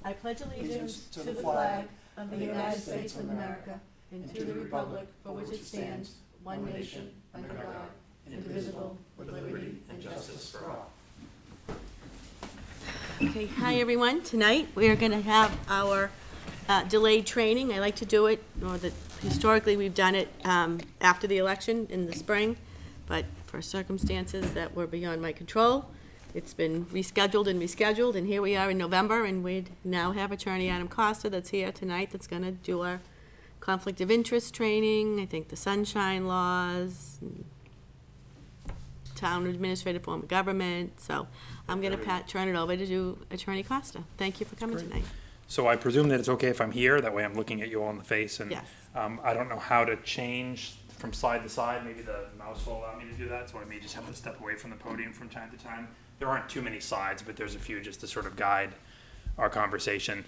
I pledge allegiance to the flag of the United States of America and to the republic for which it stands, one nation, under God, indivisible, with liberty and justice for all. Okay, hi everyone. Tonight we are going to have our delayed training. I like to do it, historically we've done it after the election in the spring, but for circumstances that were beyond my control, it's been rescheduled, and here we are in November, and we now have Attorney Adam Costa that's here tonight that's going to do our conflict of interest training, I think the sunshine laws, town administrative form of government. So I'm going to turn it over to Attorney Costa. Thank you for coming tonight. So I presume that it's okay if I'm here, that way I'm looking at you all in the face, and Yes. I don't know how to change from side to side. Maybe the mouse will allow me to do that, so I may just have to step away from the podium from time to time. There aren't too many slides, but there's a few just to sort of guide our conversation.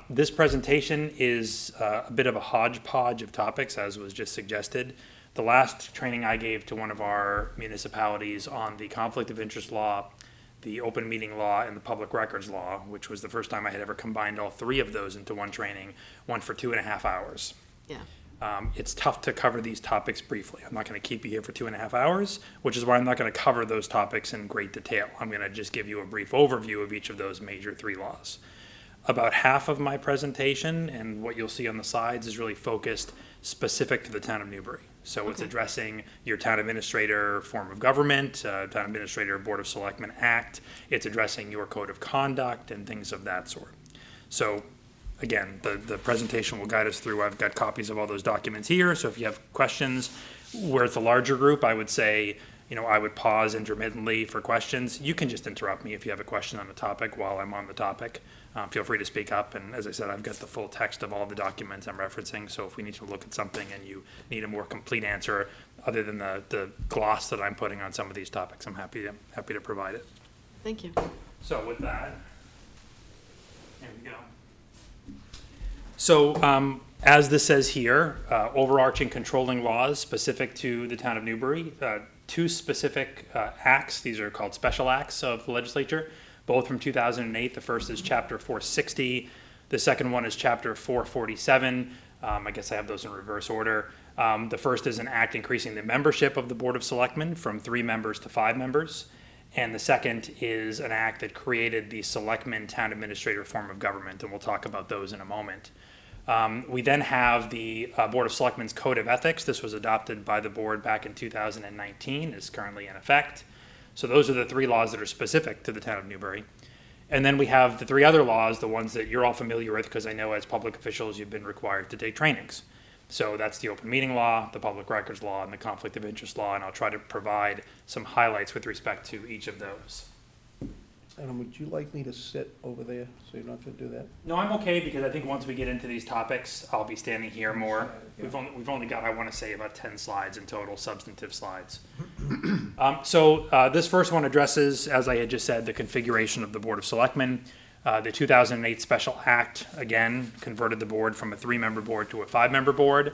This presentation is a bit of a hodgepodge of topics, as was just suggested. The last training I gave to one of our municipalities on the conflict of interest law, the open meeting law, and the public records law, which was the first time I had ever combined all three of those into one training, went for 2.5 hours. Yeah. It's tough to cover these topics briefly. I'm not going to keep you here for 2.5 hours, which is why I'm not going to cover those topics in great detail. I'm going to just give you a brief overview of each of those major three laws. About half of my presentation and what you'll see on the sides is really focused specific to the town of Newbury. So it's addressing your town administrator form of government, town administrator board of selectmen act. It's addressing your code of conduct and things of that sort. So again, the presentation will guide us through. I've got copies of all those documents here, so if you have questions, where it's a larger group, I would say, I would pause intermittently for questions. You can just interrupt me if you have a question on the topic while I'm on the topic. Feel free to speak up, and as I said, I've got the full text of all the documents I'm referencing, so if we need to look at something and you need a more complete answer, other than the gloss that I'm putting on some of these topics, I'm happy to provide it. Thank you. So with that, here we go. So, as this says here, overarching controlling laws specific to the town of Newbury, two specific acts, these are called special acts of the legislature, both from 2008. The first is Chapter 460. The second one is Chapter 447. I guess I have those in reverse order. The first is an act increasing the membership of the Board of Selectmen from 3 members to 5 members. And the second is an act that created the Selectmen Town Administrator form of government, and we'll talk about those in a moment. We then have the Board of Selectmen's Code of Ethics. This was adopted by the board back in 2019, is currently in effect. So those are the 3 laws that are specific to the town of Newbury. And then we have the 3 other laws, the ones that you're all familiar with, because I know as public officials you've been required to take trainings. So that's the open meeting law, the public records law, and the conflict of interest law, and I'll try to provide some highlights with respect to each of those. Adam, would you like me to sit over there so you don't have to do that? No, I'm okay, because I think once we get into these topics, I'll be standing here more. We've only got, I want to say, about 10 slides in total, substantive slides. So this first one addresses, as I had just said, the configuration of the Board of Selectmen. The 2008 Special Act, again, converted the board from a 3-member board to a 5-member board.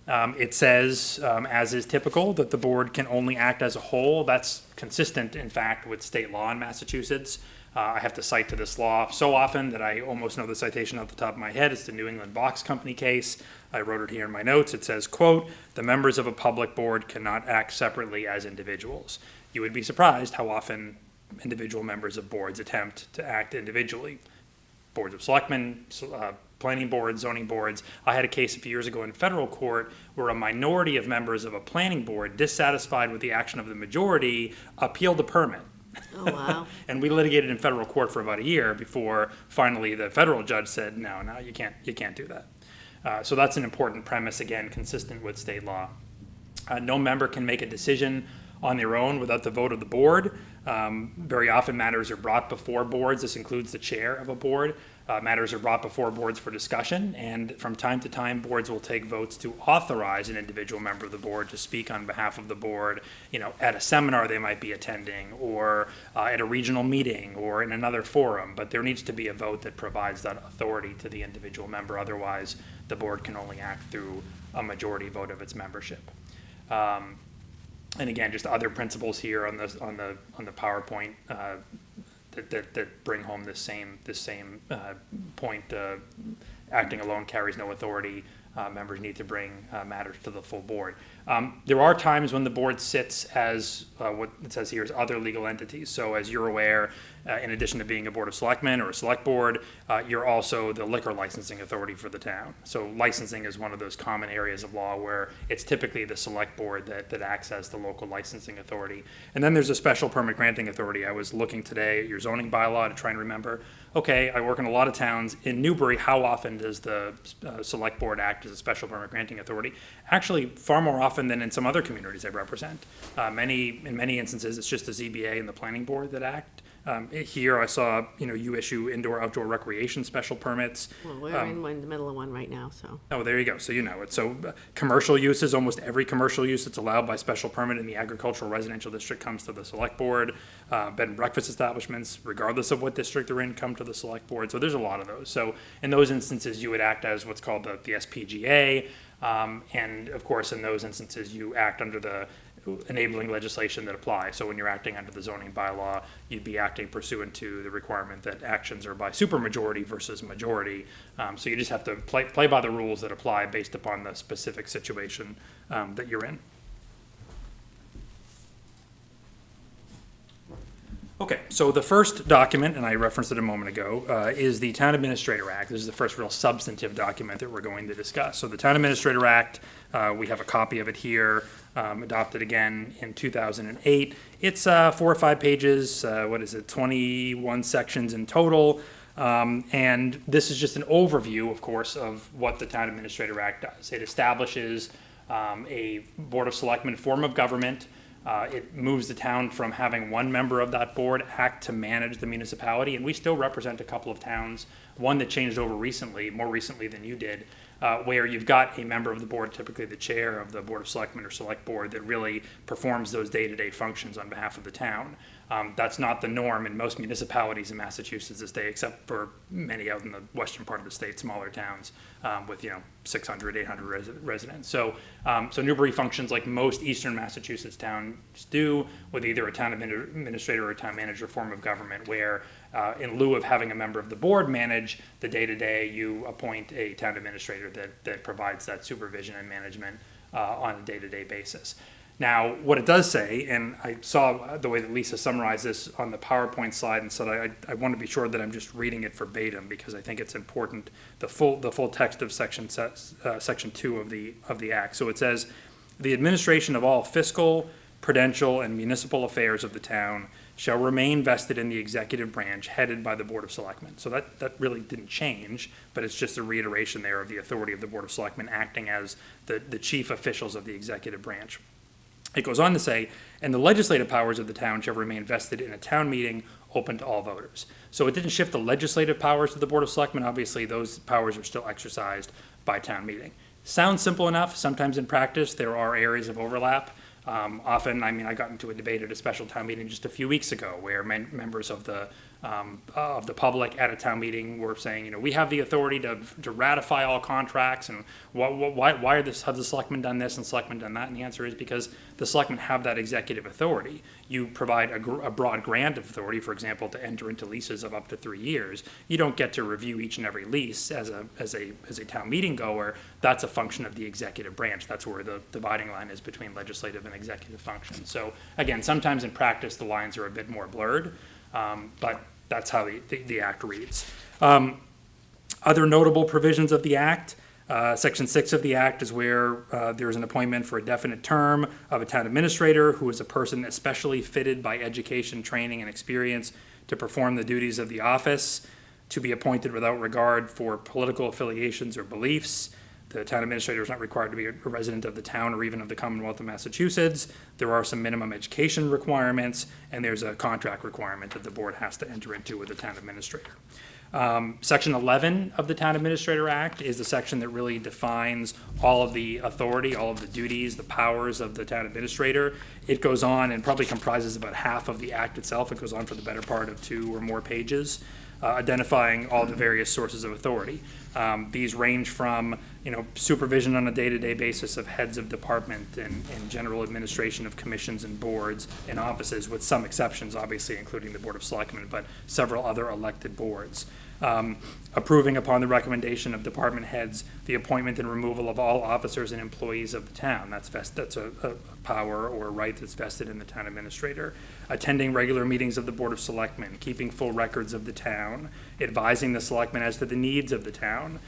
It says, as is typical, that the board can only act as a whole. That's consistent, in fact, with state law in Massachusetts. I have to cite to this law so often that I almost know the citation off the top of my head. It's the New England Box Company case. I wrote it here in my notes. It says, quote, "The members of a public board cannot act separately as individuals." You would be surprised how often individual members of boards attempt to act individually. Boards of selectmen, planning boards, zoning boards. I had a case a few years ago in federal court where a minority of members of a planning board, dissatisfied with the action of the majority, appealed the permit. Oh, wow. And we litigated in federal court for about a year before finally the federal judge said, no, you can't do that. So that's an important premise, again, consistent with state law. No member can make a decision on their own without the vote of the board. Very often matters are brought before boards. This includes the chair of a board. Matters are brought before boards for discussion, and from time to time, boards will take votes to authorize an individual member of the board to speak on behalf of the board, at a seminar they might be attending, or at a regional meeting, or in another forum. But there needs to be a vote that provides that authority to the individual member. Otherwise, the board can only act through a majority vote of its membership. And again, just other principles here on the PowerPoint that bring home this same point. Acting alone carries no authority. Members need to bring matters to the full board. There are times when the board sits as what it says here is other legal entities. So as you're aware, in addition to being a board of selectmen or a select board, you're also the liquor licensing authority for the town. So licensing is one of those common areas of law where it's typically the select board that acts as the local licensing authority. And then there's a special permit granting authority. I was looking today at your zoning bylaw to try and remember, okay, I work in a lot of towns. In Newbury, how often does the select board act as a special permit granting authority? Actually, far more often than in some other communities I represent. In many instances, it's just the ZBA and the planning board that act. Here, I saw, you issue indoor-outdoor recreation special permits. Well, we're in the middle of one right now, so. Oh, there you go. So you know it. So commercial uses, almost every commercial use that's allowed by special permit in the agricultural residential district comes to the select board. Bed and breakfast establishments, regardless of what district they're in, come to the select board. So there's a lot of those. So in those instances, you would act as what's called the SPGA. And of course, in those instances, you act under the enabling legislation that applies. So when you're acting under the zoning bylaw, you'd be acting pursuant to the requirement that actions are by supermajority versus majority. So you just have to play by the rules that apply based upon the specific situation that you're in. Okay, so the first document, and I referenced it a moment ago, is the Town Administrator Act. This is the first real substantive document that we're going to discuss. So the Town Administrator Act, we have a copy of it here, adopted again in 2008. It's 4 or 5 pages, 21 sections in total. And this is just an overview, of course, of what the Town Administrator Act does. It establishes a Board of Selectmen form of government. It moves the town from having one member of that board act to manage the municipality, and we still represent a couple of towns, one that changed over recently, more recently than you did, where you've got a member of the board, typically the chair of the Board of Selectmen or Select Board, that really performs those day-to-day functions on behalf of the town. That's not the norm in most municipalities in Massachusetts this day, except for many out in the western part of the state, smaller towns with 600, 800 residents. So Newbury functions like most eastern Massachusetts towns do, with either a town administrator or a town manager form of government, where in lieu of having a member of the board manage the day-to-day, you appoint a town administrator that provides that supervision and management on a day-to-day basis. Now, what it does say, and I saw the way that Lisa summarized this on the PowerPoint slide, and said I want to be sure that I'm just reading it verbatim because I think it's important, the full text of section 2 of the Act. So it says, the administration of all fiscal, prudential, and municipal affairs of the town shall remain vested in the executive branch headed by the Board of Selectmen. So that really didn't change, but it's just a reiteration there of the authority of the Board of Selectmen acting as the chief officials of the executive branch. It goes on to say, and the legislative powers of the town shall remain vested in a town meeting open to all voters. So it didn't shift the legislative powers to the Board of Selectmen. Obviously, those powers are still exercised by town meeting. Sounds simple enough. Sometimes in practice, there are areas of overlap. Often, I got into a debate at a special town meeting just a few weeks ago where members of the public at a town meeting were saying, we have the authority to ratify all contracts, and why have the selectmen done this and selectmen done that? And the answer is because the selectmen have that executive authority. You provide a broad grant of authority, for example, to enter into leases of up to 3 years. You don't get to review each and every lease as a town meeting goer. That's a function of the executive branch. That's where the dividing line is between legislative and executive functions. So again, sometimes in practice the lines are a bit more blurred, but that's how the Act reads. Other notable provisions of the Act, Section 6 of the Act is where there is an appointment for a definite term of a town administrator who is a person especially fitted by education, training, and experience to perform the duties of the office, to be appointed without regard for political affiliations or beliefs. The town administrator is not required to be a resident of the town or even of the Commonwealth of Massachusetts. There are some minimum education requirements, and there's a contract requirement that the board has to enter into with the town administrator. Section 11 of the Town Administrator Act is the section that really defines all of the authority, all of the duties, the powers of the town administrator. It goes on and probably comprises about half of the Act itself. It goes on for the better part of 2 or more pages, identifying all the various sources of authority. These range from, supervision on a day-to-day basis of heads of department and general administration of commissions and boards and offices, with some exceptions, obviously, including the Board of Selectmen, but several other elected boards. Approving upon the recommendation of department heads, the appointment and removal of all officers and employees of the town. That's a power or a right that's vested in the town administrator. Attending regular meetings of the Board of Selectmen, keeping full records of the town, advising the selectmen as to the needs of the town,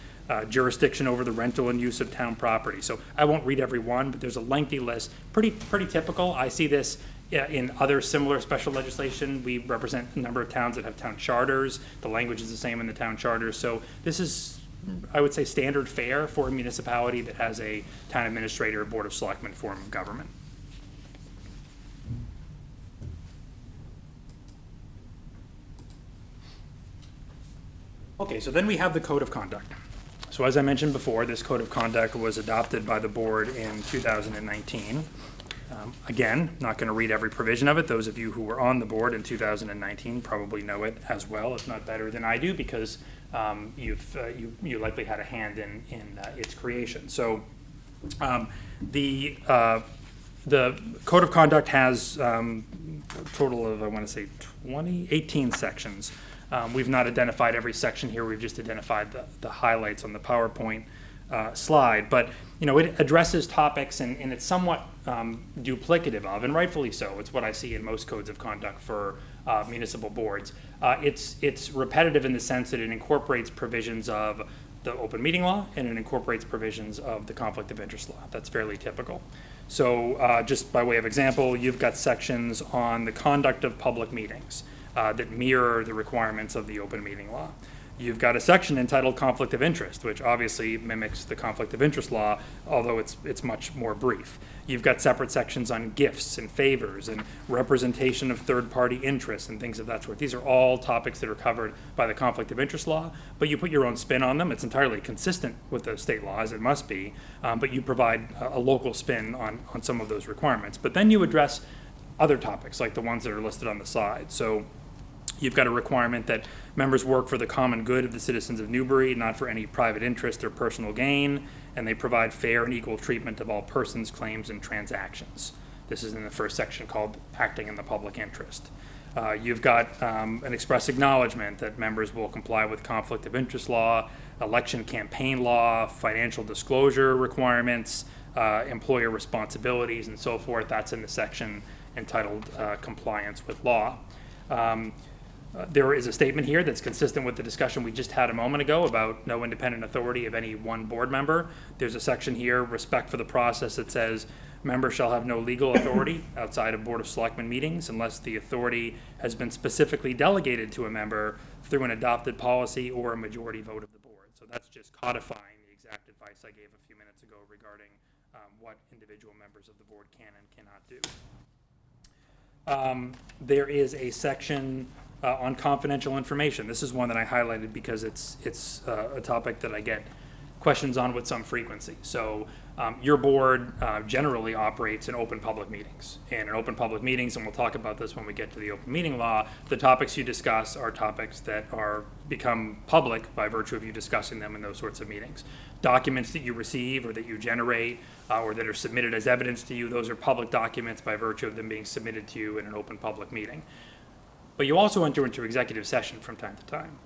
jurisdiction over the rental and use of town property. So I won't read every one, but there's a lengthy list, pretty typical. I see this in other similar special legislation. We represent a number of towns that have town charters. The language is the same in the town charters. So this is, I would say, standard fare for a municipality that has a town administrator, Board of Selectmen form of government. Okay, so then we have the Code of Conduct. So as I mentioned before, this Code of Conduct was adopted by the board in 2019. Again, not going to read every provision of it. Those of you who were on the board in 2019 probably know it as well, if not better than I do, because you likely had a hand in its creation. So the Code of Conduct has a total of, I want to say, 18 sections. We've not identified every section here. We've just identified the highlights on the PowerPoint slide, but it addresses topics and it's somewhat duplicative of, and rightfully so. It's what I see in most codes of conduct for municipal boards. It's repetitive in the sense that it incorporates provisions of the open meeting law and it incorporates provisions of the conflict of interest law. That's fairly typical. So just by way of example, you've got sections on the conduct of public meetings that mirror the requirements of the open meeting law. You've got a section entitled Conflict of Interest, which obviously mimics the Conflict of Interest law, although it's much more brief. You've got separate sections on gifts and favors and representation of third-party interests and things of that sort. These are all topics that are covered by the Conflict of Interest law, but you put your own spin on them. It's entirely consistent with the state law, as it must be, but you provide a local spin on some of those requirements. But then you address other topics, like the ones that are listed on the side. So you've got a requirement that members work for the common good of the citizens of Newbury, not for any private interest or personal gain, and they provide fair and equal treatment of all persons, claims, and transactions. This is in the first section called Acting in the Public Interest. You've got an express acknowledgement that members will comply with conflict of interest law, election campaign law, financial disclosure requirements, employer responsibilities, and so forth. That's in the section entitled Compliance with Law. There is a statement here that's consistent with the discussion we just had a moment ago about no independent authority of any one board member. There's a section here, respect for the process, that says members shall have no legal authority outside of Board of Selectmen meetings unless the authority has been specifically delegated to a member through an adopted policy or a majority vote of the board. So that's just codifying the exact advice I gave a few minutes ago regarding what individual members of the board can and cannot do. There is a section on confidential information. This is one that I highlighted because it's a topic that I get questions on with some frequency. So your board generally operates in open public meetings. And in open public meetings, and we'll talk about this when we get to the open meeting law, the topics you discuss are topics that are become public by virtue of you discussing them in those sorts of meetings. Documents that you receive or that you generate or that are submitted as evidence to you, those are public documents by virtue of them being submitted to you in an open public meeting. But you also enter into executive session from time to time.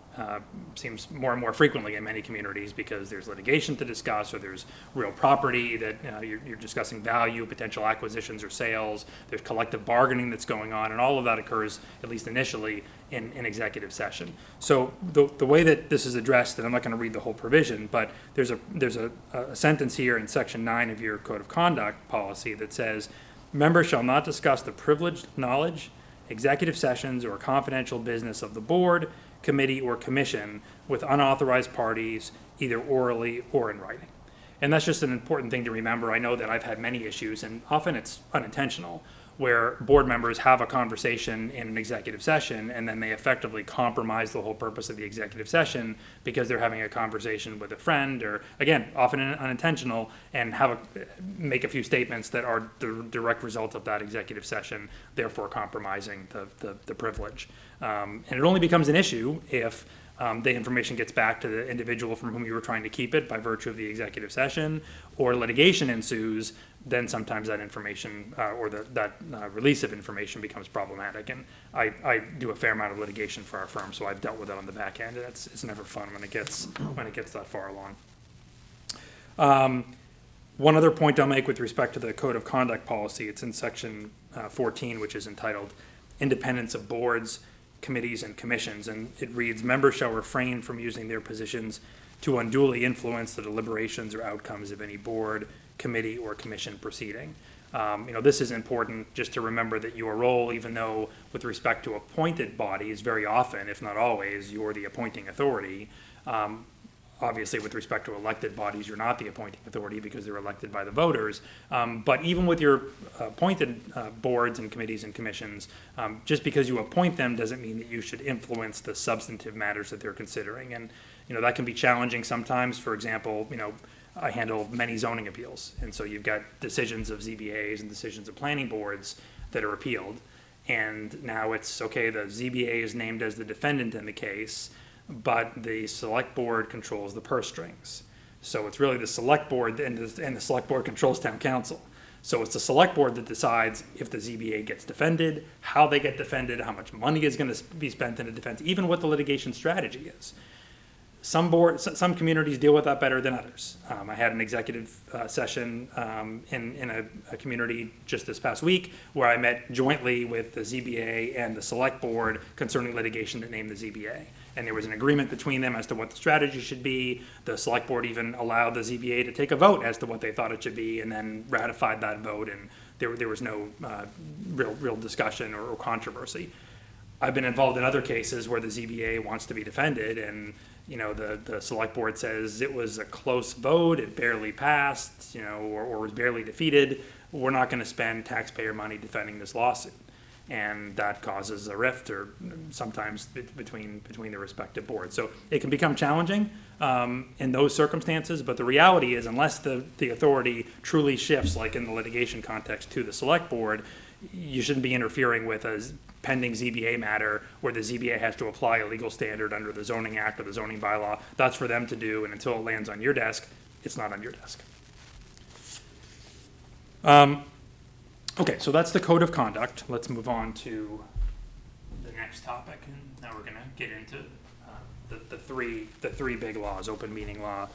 Seems more and more frequently in many communities because there's litigation to discuss or there's real property that you're discussing value, potential acquisitions or sales. There's collective bargaining that's going on, and all of that occurs, at least initially, in executive session. So the way that this is addressed, and I'm not going to read the whole provision, but there's a sentence here in Section 9 of your Code of Conduct policy that says, members shall not discuss the privileged knowledge, executive sessions, or confidential business of the board, committee, or commission with unauthorized parties, either orally or in writing. And that's just an important thing to remember. I know that I've had many issues, and often it's unintentional, where board members have a conversation in an executive session and then they effectively compromise the whole purpose of the executive session because they're having a conversation with a friend, or again, often unintentional, and make a few statements that are the direct result of that executive session, therefore compromising the privilege. And it only becomes an issue if the information gets back to the individual from whom you were trying to keep it by virtue of the executive session, or litigation ensues, then sometimes that information or that release of information becomes problematic. And I do a fair amount of litigation for our firm, so I've dealt with it on the back end, and it's never fun when it gets that far along. One other point I'll make with respect to the code of conduct policy, it's in section 14, which is entitled Independence of Boards, Committees, and Commissions, and it reads, members shall refrain from using their positions to unduly influence the deliberations or outcomes of any board, committee, or commission proceeding. This is important just to remember that your role, even though with respect to appointed bodies, very often, if not always, you're the appointing authority. Obviously, with respect to elected bodies, you're not the appointing authority because they're elected by the voters. But even with your appointed boards and committees and commissions, just because you appoint them doesn't mean that you should influence the substantive matters that they're considering. And, that can be challenging sometimes. For example, I handle many zoning appeals. And so you've got decisions of ZBAs and decisions of planning boards that are appealed. And now it's, okay, the ZBA is named as the defendant in the case, but the select board controls the purse strings. So it's really the select board, and the select board controls town council. So it's the select board that decides if the ZBA gets defended, how they get defended, how much money is going to be spent in a defense, even what the litigation strategy is. Some communities deal with that better than others. I had an executive session in a community just this past week where I met jointly with the ZBA and the select board concerning litigation that named the ZBA. And there was an agreement between them as to what the strategy should be. The select board even allowed the ZBA to take a vote as to what they thought it should be, and then ratified that vote, and there was no real discussion or controversy. I've been involved in other cases where the ZBA wants to be defended, and the select board says it was a close vote, it barely passed, or was barely defeated. We're not going to spend taxpayer money defending this lawsuit. And that causes a rift, or sometimes between the respective boards. So it can become challenging in those circumstances, but the reality is, unless the authority truly shifts, like in the litigation context, to the select board, you shouldn't be interfering with a pending ZBA matter where the ZBA has to apply a legal standard under the zoning act or the zoning bylaw. That's for them to do, and until it lands on your desk, it's not on your desk. Okay, so that's the code of conduct. Let's move on to the next topic, and now we're going to get into the three big laws: open meeting law,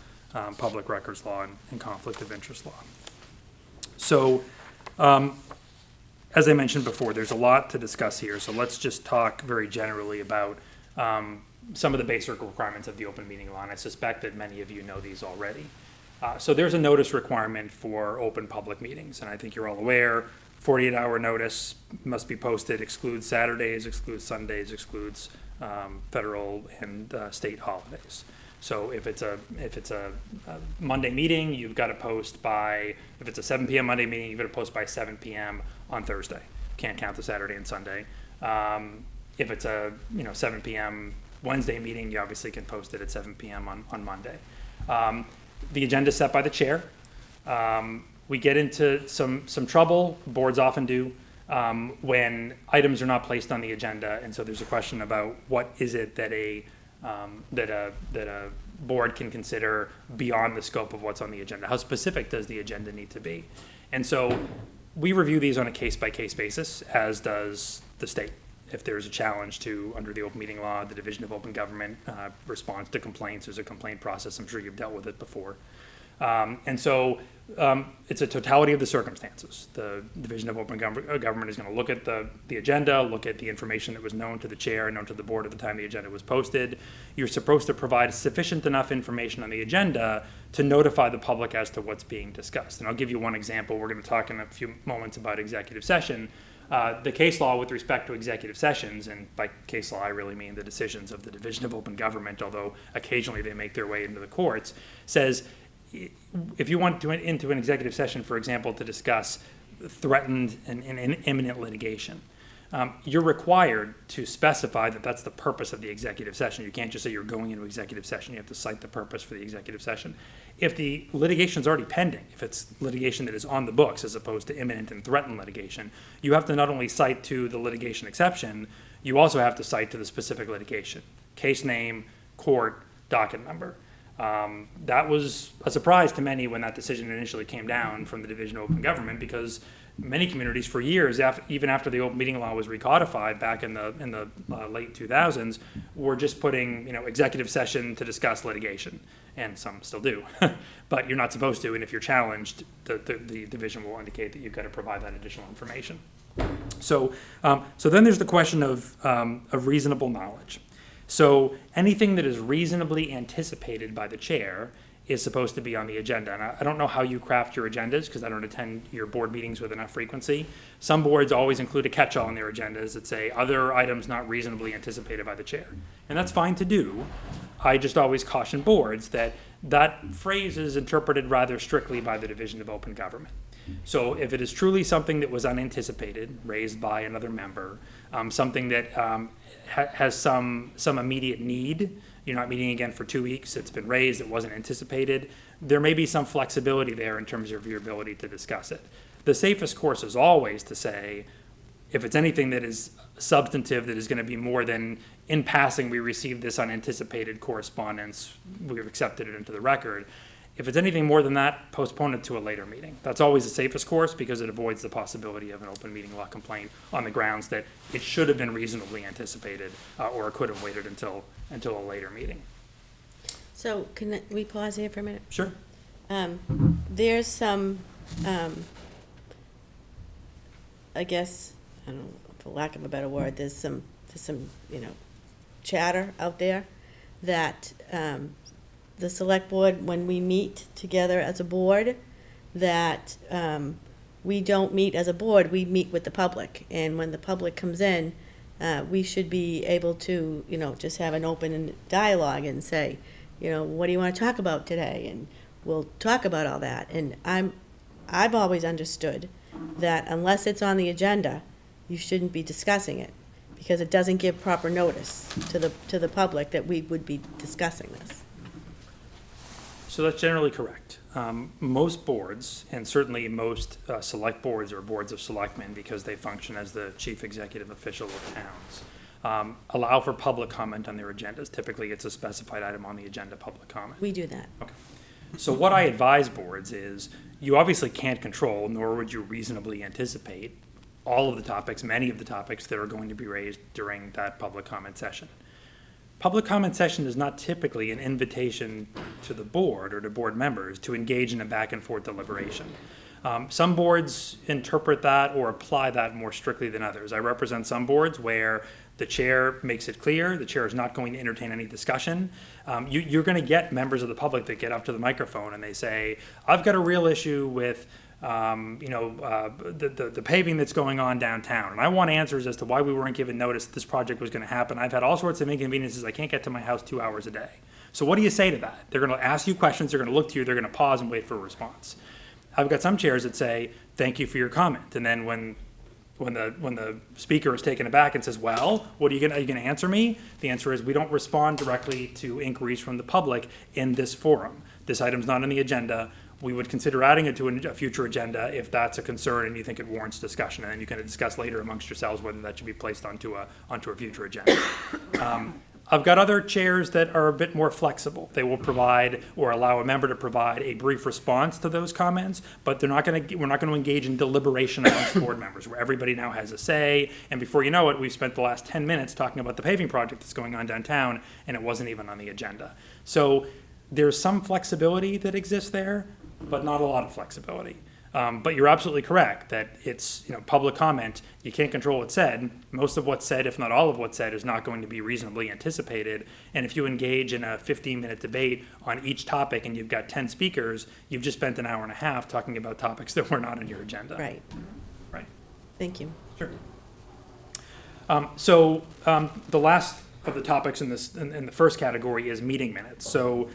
public records law, and conflict of interest law. So, as I mentioned before, there's a lot to discuss here. So let's just talk very generally about some of the basic requirements of the open meeting law, and I suspect that many of you know these already. So there's a notice requirement for open public meetings, and I think you're all aware. 48-hour notice must be posted, excludes Saturdays, excludes Sundays, excludes federal and state holidays. So if it's a Monday meeting, you've got to post by, if it's a 7 p.m. Monday meeting, you've got to post by 7 p.m. on Thursday. Can't count the Saturday and Sunday. If it's a 7 p.m. Wednesday meeting, you obviously can post it at 7 p.m. on Monday. The agenda is set by the chair. We get into some trouble, boards often do, when items are not placed on the agenda, and so there's a question about what is it that a board can consider beyond the scope of what's on the agenda. How specific does the agenda need to be? And so we review these on a case-by-case basis, as does the state. If there's a challenge to, under the open meeting law, the Division of Open Government response to complaints, there's a complaint process. I'm sure you've dealt with it before. And so it's a totality of the circumstances. The Division of Open Government is going to look at the agenda, look at the information that was known to the chair and known to the board at the time the agenda was posted. You're supposed to provide sufficient enough information on the agenda to notify the public as to what's being discussed. And I'll give you one example. We're going to talk in a few moments about executive session. The case law with respect to executive sessions, and by case law I really mean the decisions of the Division of Open Government, although occasionally they make their way into the courts, says if you want to into an executive session, for example, to discuss threatened and imminent litigation, you're required to specify that that's the purpose of the executive session. You can't just say you're going into executive session. You have to cite the purpose for the executive session. If the litigation is already pending, if it's litigation that is on the books as opposed to imminent and threatened litigation, you have to not only cite to the litigation exception, you also have to cite to the specific litigation. Case name, court docket number. That was a surprise to many when that decision initially came down from the Division of Open Government, because many communities for years, even after the open meeting law was recodified back in the late 2000s, were just putting, executive session to discuss litigation, and some still do. But you're not supposed to, and if you're challenged, the division will indicate that you've got to provide that additional information. So then there's the question of reasonable knowledge. So anything that is reasonably anticipated by the chair is supposed to be on the agenda. And I don't know how you craft your agendas, because I don't attend your board meetings with enough frequency. Some boards always include a catch-all in their agendas that say other items not reasonably anticipated by the chair. And that's fine to do. I just always caution boards that that phrase is interpreted rather strictly by the Division of Open Government. So if it is truly something that was unanticipated, raised by another member, something that has some immediate need, you're not meeting again for 2 weeks, it's been raised, it wasn't anticipated, there may be some flexibility there in terms of your ability to discuss it. The safest course is always to say, if it's anything that is substantive, that is going to be more than, in passing, we received this unanticipated correspondence, we've accepted it into the record. If it's anything more than that, postpone it to a later meeting. That's always the safest course, because it avoids the possibility of an open meeting law complaint on the grounds that it should have been reasonably anticipated, or it could have waited until a later meeting. So can we pause here for a minute? Sure. There's some, I guess, I don't know, for lack of a better word, there's some chatter out there that, the select board, when we meet together as a board, that we don't meet as a board, we meet with the public. And when the public comes in, we should be able to, just have an open dialogue and say, what do you want to talk about today? And we'll talk about all that. And I've always understood that unless it's on the agenda, you shouldn't be discussing it, because it doesn't give proper notice to the public that we would be discussing this. So that's generally correct. Most boards, and certainly most select boards or boards of selectmen, because they function as the chief executive official of towns, allow for public comment on their agendas. Typically, it's a specified item on the agenda, public comment. We do that. Okay. So what I advise boards is, you obviously can't control, nor would you reasonably anticipate, all of the topics, many of the topics that are going to be raised during that public comment session. Public comment session is not typically an invitation to the board or to board members to engage in a back and forth deliberation. Some boards interpret that or apply that more strictly than others. I represent some boards where the chair makes it clear, the chair is not going to entertain any discussion. You're going to get members of the public that get up to the microphone and they say, I've got a real issue with the paving that's going on downtown. And I want answers as to why we weren't given notice that this project was going to happen. I've had all sorts of inconveniences. I can't get to my house 2 hours a day. So what do you say to that? They're going to ask you questions. They're going to look to you. They're going to pause and wait for a response. I've got some chairs that say, thank you for your comment. And then when the speaker is taken aback and says, well, are you going to answer me? The answer is, we don't respond directly to inquiries from the public in this forum. This item's not on the agenda. We would consider adding it to a future agenda if that's a concern and you think it warrants discussion, and then you can discuss later amongst yourselves whether that should be placed onto a future agenda. I've got other chairs that are a bit more flexible. They will provide or allow a member to provide a brief response to those comments, but we're not going to engage in deliberation amongst board members where everybody now has a say, and before you know it, we've spent the last 10 minutes talking about the paving project that's going on downtown, and it wasn't even on the agenda. So there's some flexibility that exists there, but not a lot of flexibility. But you're absolutely correct that it's, public comment, you can't control what's said. Most of what's said, if not all of what's said, is not going to be reasonably anticipated. And if you engage in a 15-minute debate on each topic and you've got 10 speakers, you've just spent an hour and a half talking about topics that were not on your agenda. Right. Right. Thank you. Sure. So the last of the topics in the first category is meeting minutes. So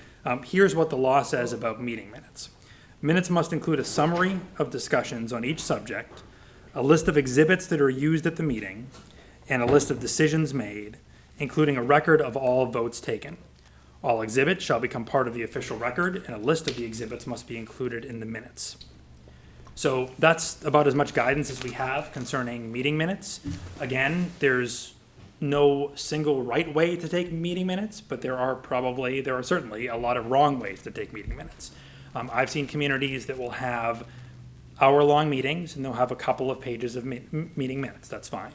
here's what the law says about meeting minutes. Minutes must include a summary of discussions on each subject, a list of exhibits that are used at the meeting, and a list of decisions made, including a record of all votes taken. All exhibits shall become part of the official record, and a list of the exhibits must be included in the minutes. So that's about as much guidance as we have concerning meeting minutes. Again, there's no single right way to take meeting minutes, but there are certainly a lot of wrong ways to take meeting minutes. I've seen communities that will have hour-long meetings, and they'll have a couple of pages of meeting minutes. That's fine.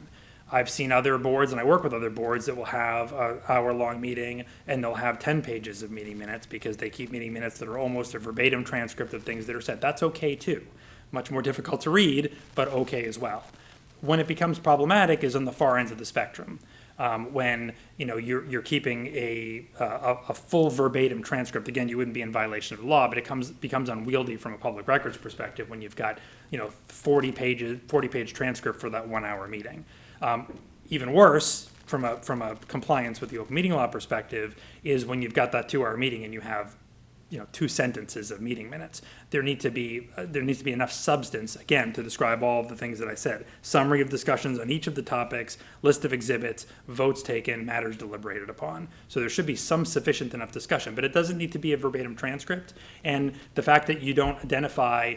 I've seen other boards, and I work with other boards that will have an hour-long meeting, and they'll have 10 pages of meeting minutes because they keep meeting minutes that are almost a verbatim transcript of things that are said. That's okay, too. Much more difficult to read, but okay as well. When it becomes problematic is on the far ends of the spectrum. When you're keeping a full verbatim transcript. Again, you wouldn't be in violation of the law, but it becomes unwieldy from a public records perspective when you've got 40-page transcript for that 1 hour meeting. Even worse, from a compliance with the open meeting law perspective, is when you've got that 2 hour meeting and you have 2 sentences of meeting minutes. There needs to be enough substance, again, to describe all of the things that I said. Summary of discussions on each of the topics, list of exhibits, votes taken, matters deliberated upon. So there should be some sufficient enough discussion, but it doesn't need to be a verbatim transcript. And the fact that you don't identify,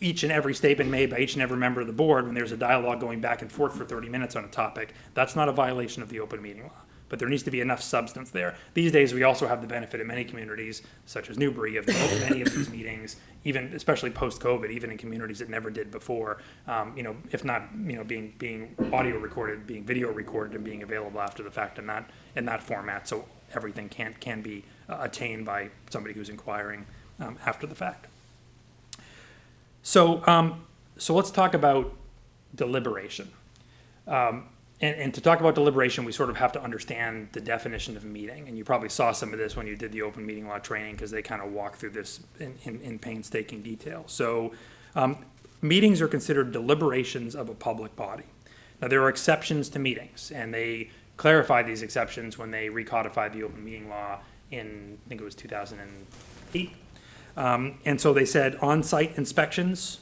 each and every statement made by each and every member of the board when there's a dialogue going back and forth for 30 minutes on a topic, that's not a violation of the open meeting law. But there needs to be enough substance there. These days, we also have the benefit in many communities, such as Newbury, of many of these meetings, even especially post-COVID, even in communities that never did before. If not, being audio recorded, being video recorded, and being available after the fact, and in that format, so everything can be attained by somebody who's inquiring after the fact. So let's talk about deliberation. And to talk about deliberation, we sort of have to understand the definition of a meeting. And you probably saw some of this when you did the open meeting law training, because they kind of walk through this in painstaking detail. So meetings are considered deliberations of a public body. Now, there are exceptions to meetings, and they clarified these exceptions when they recodified the open meeting law in, I think it was 2008. And so they said on-site inspections,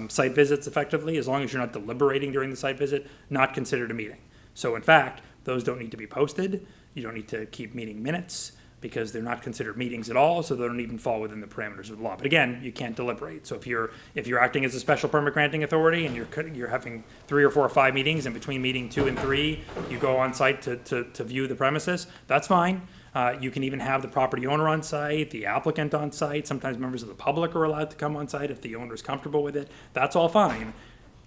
site visits effectively, as long as you're not deliberating during the site visit, not considered a meeting. So in fact, those don't need to be posted. You don't need to keep meeting minutes because they're not considered meetings at all, so they don't even fall within the parameters of the law. But again, you can't deliberate. So if you're acting as a special permit granting authority and you're having 3 or 4 or 5 meetings, and between meeting 2 and 3, you go on site to view the premises, that's fine. You can even have the property owner on site, the applicant on site. Sometimes members of the public are allowed to come on site if the owner is comfortable with it. That's all fine.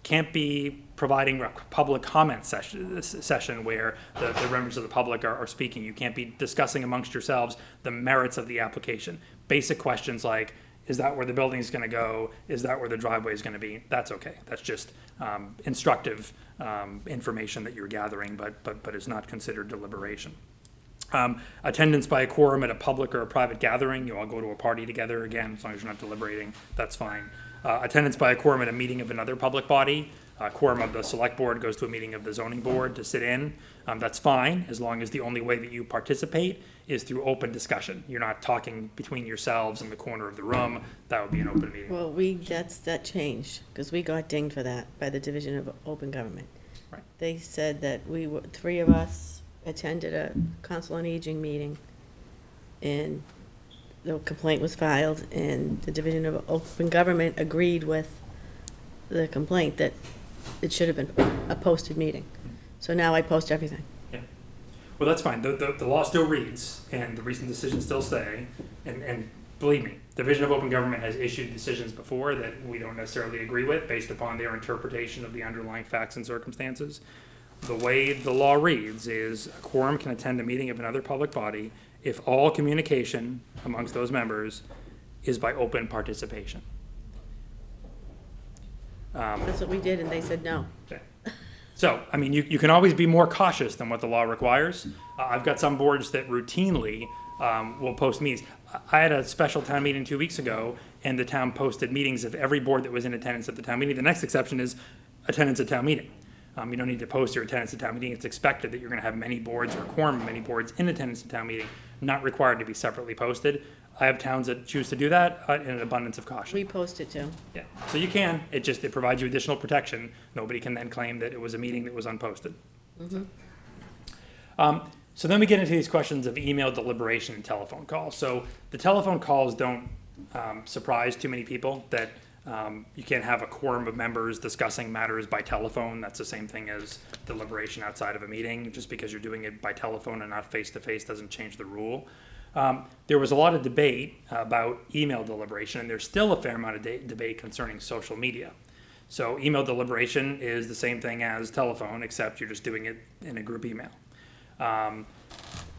Can't be providing a public comment session where the members of the public are speaking. You can't be discussing amongst yourselves the merits of the application. Basic questions like, is that where the building is going to go? Is that where the driveway is going to be? That's okay. That's just instructive information that you're gathering, but is not considered deliberation. Attendance by a quorum at a public or a private gathering, you all go to a party together, again, as long as you're not deliberating, that's fine. Attendance by a quorum at a meeting of another public body, a quorum of the select board goes to a meeting of the zoning board to sit in, that's fine, as long as the only way that you participate is through open discussion. You're not talking between yourselves in the corner of the room, that would be an open meeting. Well, that changed, because we got dinged for that by the Division of Open Government. Right. They said that 3 of us attended a Council on Aging meeting, and the complaint was filed, and the Division of Open Government agreed with the complaint that it should have been a posted meeting. So now I post everything. Yeah. Well, that's fine. The law still reads, and the recent decisions still say, and believe me, the Division of Open Government has issued decisions before that we don't necessarily agree with based upon their interpretation of the underlying facts and circumstances. The way the law reads is a quorum can attend a meeting of another public body if all communication amongst those members is by open participation. That's what we did, and they said no. Okay. So, I mean, you can always be more cautious than what the law requires. I've got some boards that routinely will post meetings. I had a special town meeting 2 weeks ago, and the town posted meetings of every board that was in attendance at the town meeting. The next exception is attendance at town meeting. You don't need to post your attendance at town meeting. It's expected that you're going to have many boards or a quorum of many boards in attendance at town meeting, not required to be separately posted. I have towns that choose to do that in an abundance of caution. We posted too. Yeah, so you can. It provides you additional protection. Nobody can then claim that it was a meeting that was unposted. Mm-hmm. So then we get into these questions of email deliberation and telephone calls. So the telephone calls don't surprise too many people that You can't have a quorum of members discussing matters by telephone. That's the same thing as deliberation outside of a meeting. Just because you're doing it by telephone and not face-to-face doesn't change the rule. There was a lot of debate about email deliberation, and there's still a fair amount of debate concerning social media. So email deliberation is the same thing as telephone, except you're just doing it in a group email.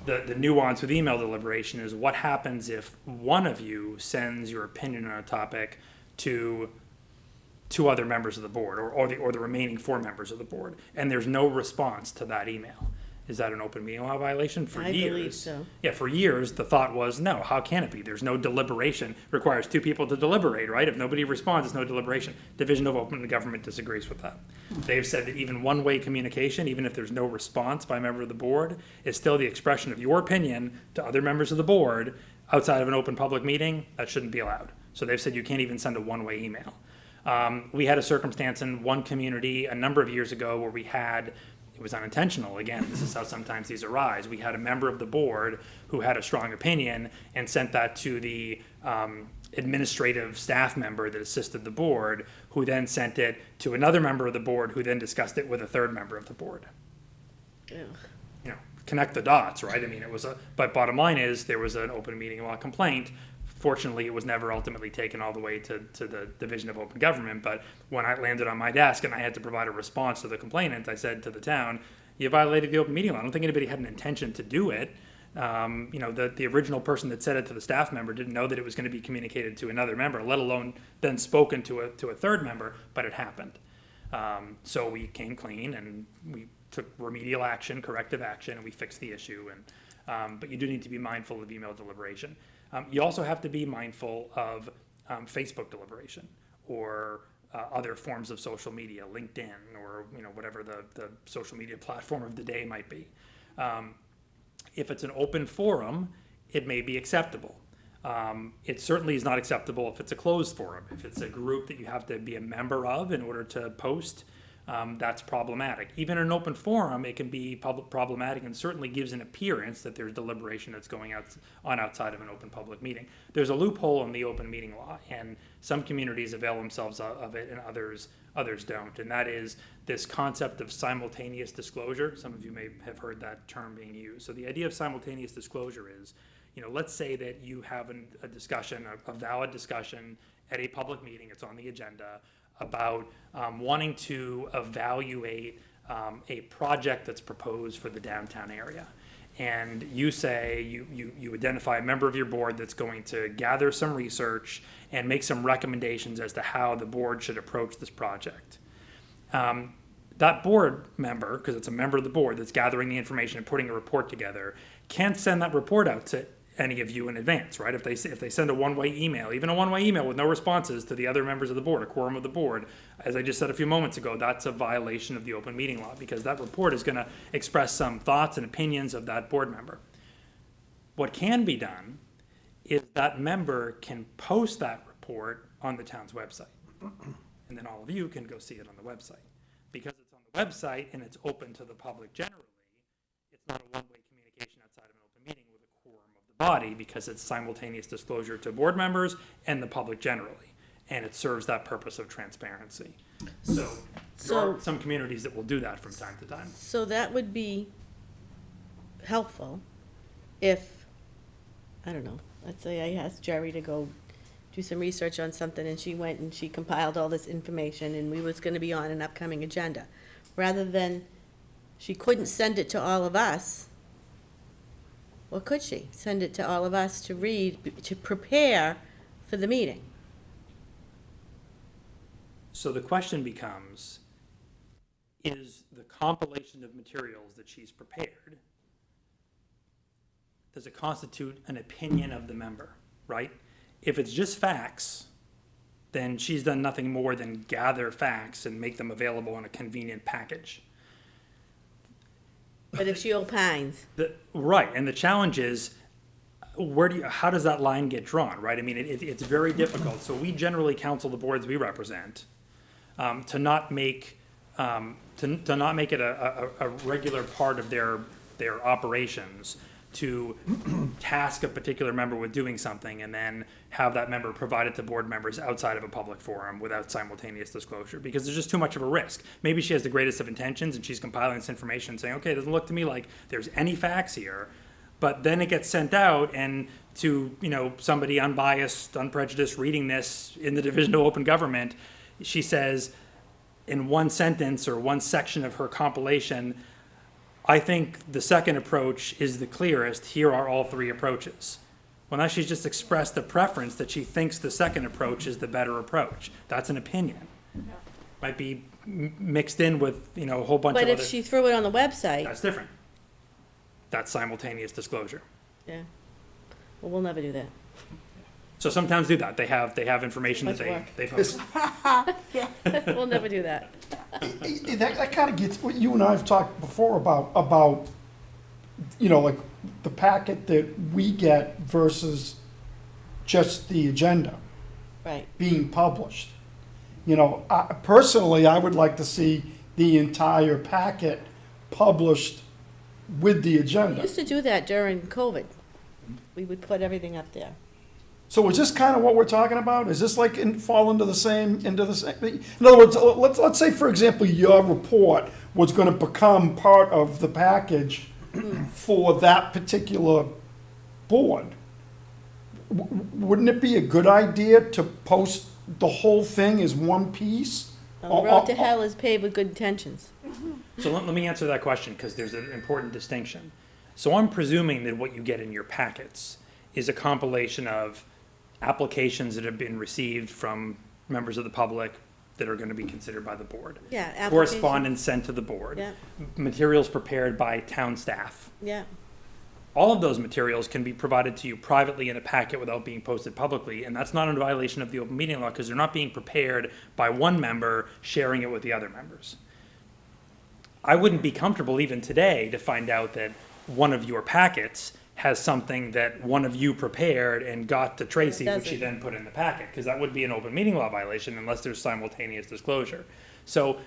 The nuance with email deliberation is what happens if one of you sends your opinion on a topic to two other members of the board, or the remaining 4 members of the board, and there's no response to that email. Is that an open meeting law violation? For I years, believe so. Yeah, for years, the thought was, no, how can it be? There's no deliberation. Requires 2 people to deliberate, right? If nobody responds, it's no deliberation. Division of Open Government disagrees with that. They've said that even one-way communication, even if there's no response by a member of the board, is still the expression of your opinion to other members of the board outside of an open public meeting. That shouldn't be allowed. So they've said you can't even send a one-way email. We had a circumstance in one community a number of years ago where we had, it was unintentional, again, this is how sometimes these arise. We had a member of the board who had a strong opinion and sent that to the administrative staff member that assisted the board, who then sent it to another member of the board, who then discussed it with a third member of the board. Ugh. You know, connect the dots, right? I mean, but bottom line is, there was an open meeting law complaint. Fortunately, it was never ultimately taken all the way to the Division of Open Government, but when I landed on my desk and I had to provide a response to the complainant, I said to the town, you violated the open meeting law. I don't think anybody had an intention to do it. The original person that said it to the staff member didn't know that it was going to be communicated to another member, let alone then spoken to a third member, but it happened. So we came clean and we took remedial action, corrective action, and we fixed the issue. But you do need to be mindful of email deliberation. You also have to be mindful of Facebook deliberation, or other forms of social media, LinkedIn, or whatever the social media platform of the day might be. If it's an open forum, it may be acceptable. It certainly is not acceptable if it's a closed forum. If it's a group that you have to be a member of in order to post, that's problematic. Even in an open forum, it can be problematic, and certainly gives an appearance that there's deliberation that's going on outside of an open public meeting. There's a loophole in the open meeting law, and some communities avail themselves of it and others don't. And that is this concept of simultaneous disclosure. Some of you may have heard that term being used. So the idea of simultaneous disclosure is, let's say that you have a discussion, a valid discussion at a public meeting, it's on the agenda, about wanting to evaluate a project that's proposed for the downtown area. And you say, you identify a member of your board that's going to gather some research and make some recommendations as to how the board should approach this project. That board member, because it's a member of the board that's gathering the information and putting a report together, can't send that report out to any of you in advance, right? If they send a one-way email, even a one-way email with no responses to the other members of the board, a quorum of the board, as I just said a few moments ago, that's a violation of the open meeting law, because that report is going to express some thoughts and opinions of that board member. What can be done is that member can post that report on the town's website, and then all of you can go see it on the website. Because it's on the website and it's open to the public generally, it's not a one-way communication outside of an open meeting with a quorum of the body, because it's simultaneous disclosure to board members and the public generally, and it serves that purpose of transparency. So there are some communities that will do that from time to time. So that would be helpful if, I don't know, let's say I asked Jerry to go do some research on something, and she went and she compiled all this information, and we was gonna be on an upcoming agenda. Rather than, she couldn't send it to all of us, or could she send it to all of us to read, to prepare for the meeting? So the question becomes, is the compilation of materials that she's prepared, does it constitute an opinion of the member, right? If it's just facts, then she's done nothing more than gather facts and make them available in a convenient package. But if she opines, Right, and the challenge is, how does that line get drawn, right? I mean, it's very difficult. So we generally counsel the boards we represent to not make it a regular part of their operations to task a particular member with doing something and then have that member provide it to board members outside of a public forum without simultaneous disclosure, because there's just too much of a risk. Maybe she has the greatest of intentions and she's compiling this information saying, okay, it doesn't look to me like there's any facts here, but then it gets sent out and to, somebody unbiased, unprejudiced reading this in the Division of Open Government, she says in one sentence or one section of her compilation, I think the second approach is the clearest. Here are all three approaches. Well, now she's just expressed a preference that she thinks the second approach is the better approach. That's an opinion. Might be mixed in with, a whole bunch of But other. if she threw it on the website, That's different. That's simultaneous disclosure. yeah, well, we'll never do that. So some towns do that. They have information that Much work. they post. We'll never do that. That kind of gets what you and I have talked before about, like the packet that we get versus just the agenda Right. being published. Personally, I would like to see the entire packet published with the We agenda. used to do that during COVID. We would put everything up there. So is this kind of what we're talking about? Is this like fall into the same thing? In other words, let's say, for example, your report was going to become part of the package for that particular board. Wouldn't it be a good idea to post the whole thing as one piece? The road to hell is paved with good intentions. So let me answer that question, because there's an important distinction. So I'm presuming that what you get in your packets is a compilation of applications that have been received from members of the public that are going to be considered by the board. Yeah, application. Correspondence sent to the board. Yeah. Materials prepared by town staff. Yeah, All of those materials can be provided to you privately in a packet without being posted publicly, and that's not in violation of the open meeting law because they're not being prepared by one member sharing it with the other members. I wouldn't be comfortable even today to find out that one of your packets has something that one of you prepared and got to Tracy, which she doesn't. then put in the packet, because that would be an open meeting law violation unless there's simultaneous disclosure. So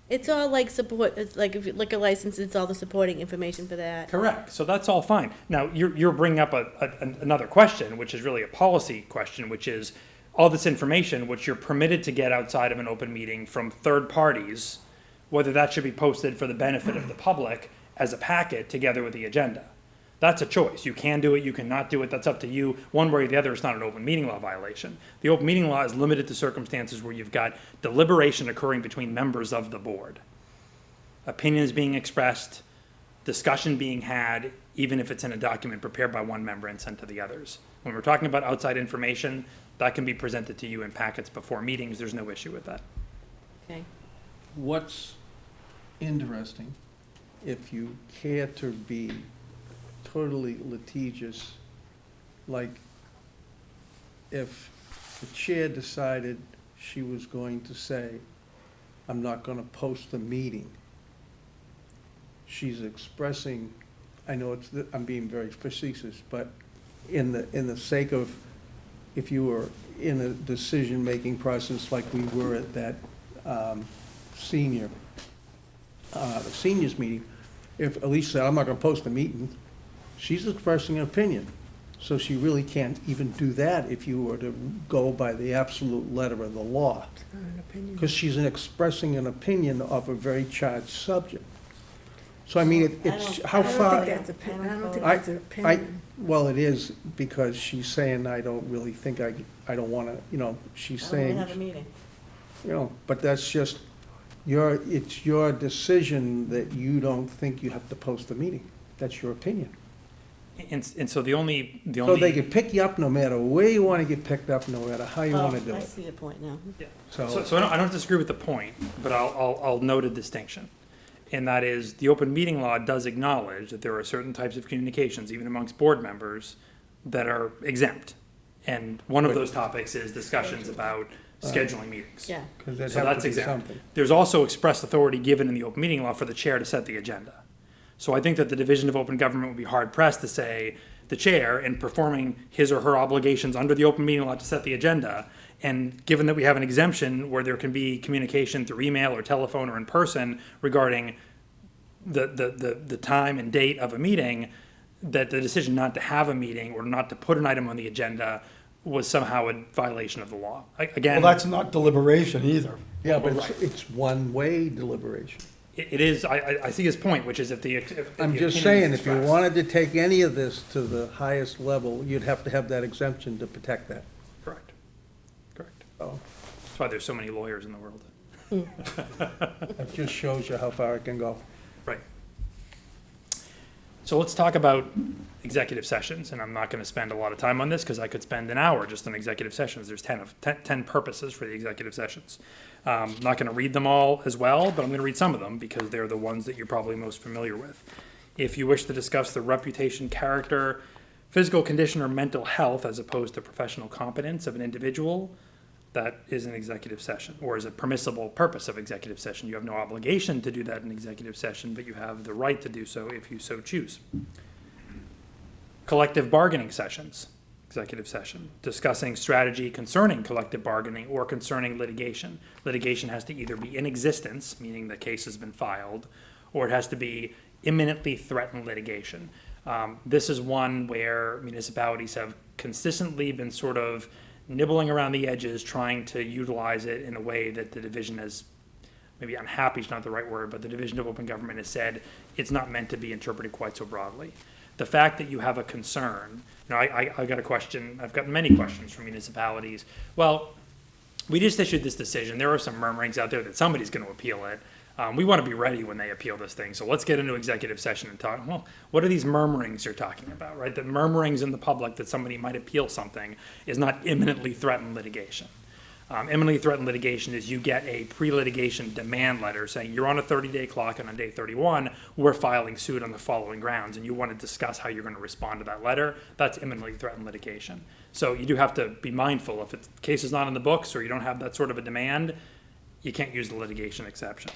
it's all like support, it's like if you liquor license, it's all the supporting information for that. correct. So that's all fine. Now, you're bringing up another question, which is really a policy question, which is all this information, which you're permitted to get outside of an open meeting from third parties, whether that should be posted for the benefit of the public as a packet together with the agenda. That's a choice. You can do it, you cannot do it, that's up to you. One way or the other, it's not an open meeting law violation. The open meeting law is limited to circumstances where you've got deliberation occurring between members of the board. Opinions being expressed, discussion being had, even if it's in a document prepared by one member and sent to the others. When we're talking about outside information, that can be presented to you in packets before meetings, there's no issue with that. Okay, What's interesting, if you care to be totally litigious, like if the chair decided she was going to say, I'm not gonna post the meeting, she's expressing, I know I'm being very facetious, but in the sake of, if you were in a decision-making process like we were at that seniors meeting, if Elise said, I'm not gonna post the meeting, she's expressing an opinion. So she really can't even do that if you were to go by the absolute letter of the law. Because she's expressing an opinion of a very charged subject. So I mean, it's, how far? I don't think that's an opinion. Well, it is, because she's saying, I don't really think I don't wanna, she's I don't saying, have a meeting. but that's just, it's your decision that you don't think you have to post the meeting. That's your opinion. And so the only. So they can pick you up no matter where you want to get picked up, no matter how you want to do I it. see your point now. So I don't disagree with the point, but I'll note a distinction. And that is, the open meeting law does acknowledge that there are certain types of communications, even amongst board members, that are exempt. And one of those topics is discussions about scheduling meetings. Yeah, Because there'd So have that's to be exempt. something. There's also express authority given in the open meeting law for the chair to set the agenda. So I think that the Division of Open Government would be hard pressed to say the chair, in performing his or her obligations under the open meeting law to set the agenda, and given that we have an exemption where there can be communication through email or telephone or in person regarding the time and date of a meeting, that the decision not to have a meeting or not to put an item on the agenda was somehow a violation of the law. Again, Well, that's not deliberation either. Yeah, but it's one-way deliberation. it is, I see his point, which is if the. I'm just saying, if you wanted to take any of this to the highest level, you'd have to have that exemption to protect that. Correct. Correct. So That's why there's so many lawyers in the world. that just shows you how far it can go. Right. So let's talk about executive sessions, and I'm not going to spend a lot of time on this because I could spend an hour just on executive sessions. There's 10 purposes for the executive sessions. I'm not going to read them all as well, but I'm going to read some of them because they're the ones that you're probably most familiar with. If you wish to discuss the reputation, character, physical condition, or mental health as opposed to professional competence of an individual, that is an executive session, or is a permissible purpose of executive session. You have no obligation to do that in executive session, but you have the right to do so if you so choose. Collective bargaining sessions, executive session, discussing strategy concerning collective bargaining or concerning litigation. Litigation has to either be in existence, meaning the case has been filed, or it has to be imminently threatened litigation. This is one where municipalities have consistently been sort of nibbling around the edges, trying to utilize it in a way that the division has, maybe unhappy is not the right word, but the Division of Open Government has said it's not meant to be interpreted quite so broadly. The fact that you have a concern, I got a question, I've gotten many questions from municipalities. Well, we just issued this decision. There are some murmurings out there that somebody's going to appeal it. We want to be ready when they appeal this thing. So let's get into executive session and talk, well, what are these murmurings you're talking about, right? The murmurings in the public that somebody might appeal something is not imminently threatened litigation. Imminently threatened litigation is you get a pre-litigation demand letter saying you're on a 30-day clock and on day 31, we're filing suit on the following grounds, and you want to discuss how you're going to respond to that letter. That's imminently threatened litigation. So you do have to be mindful. If the case is not in the books or you don't have that sort of a demand, you can't use the litigation exception.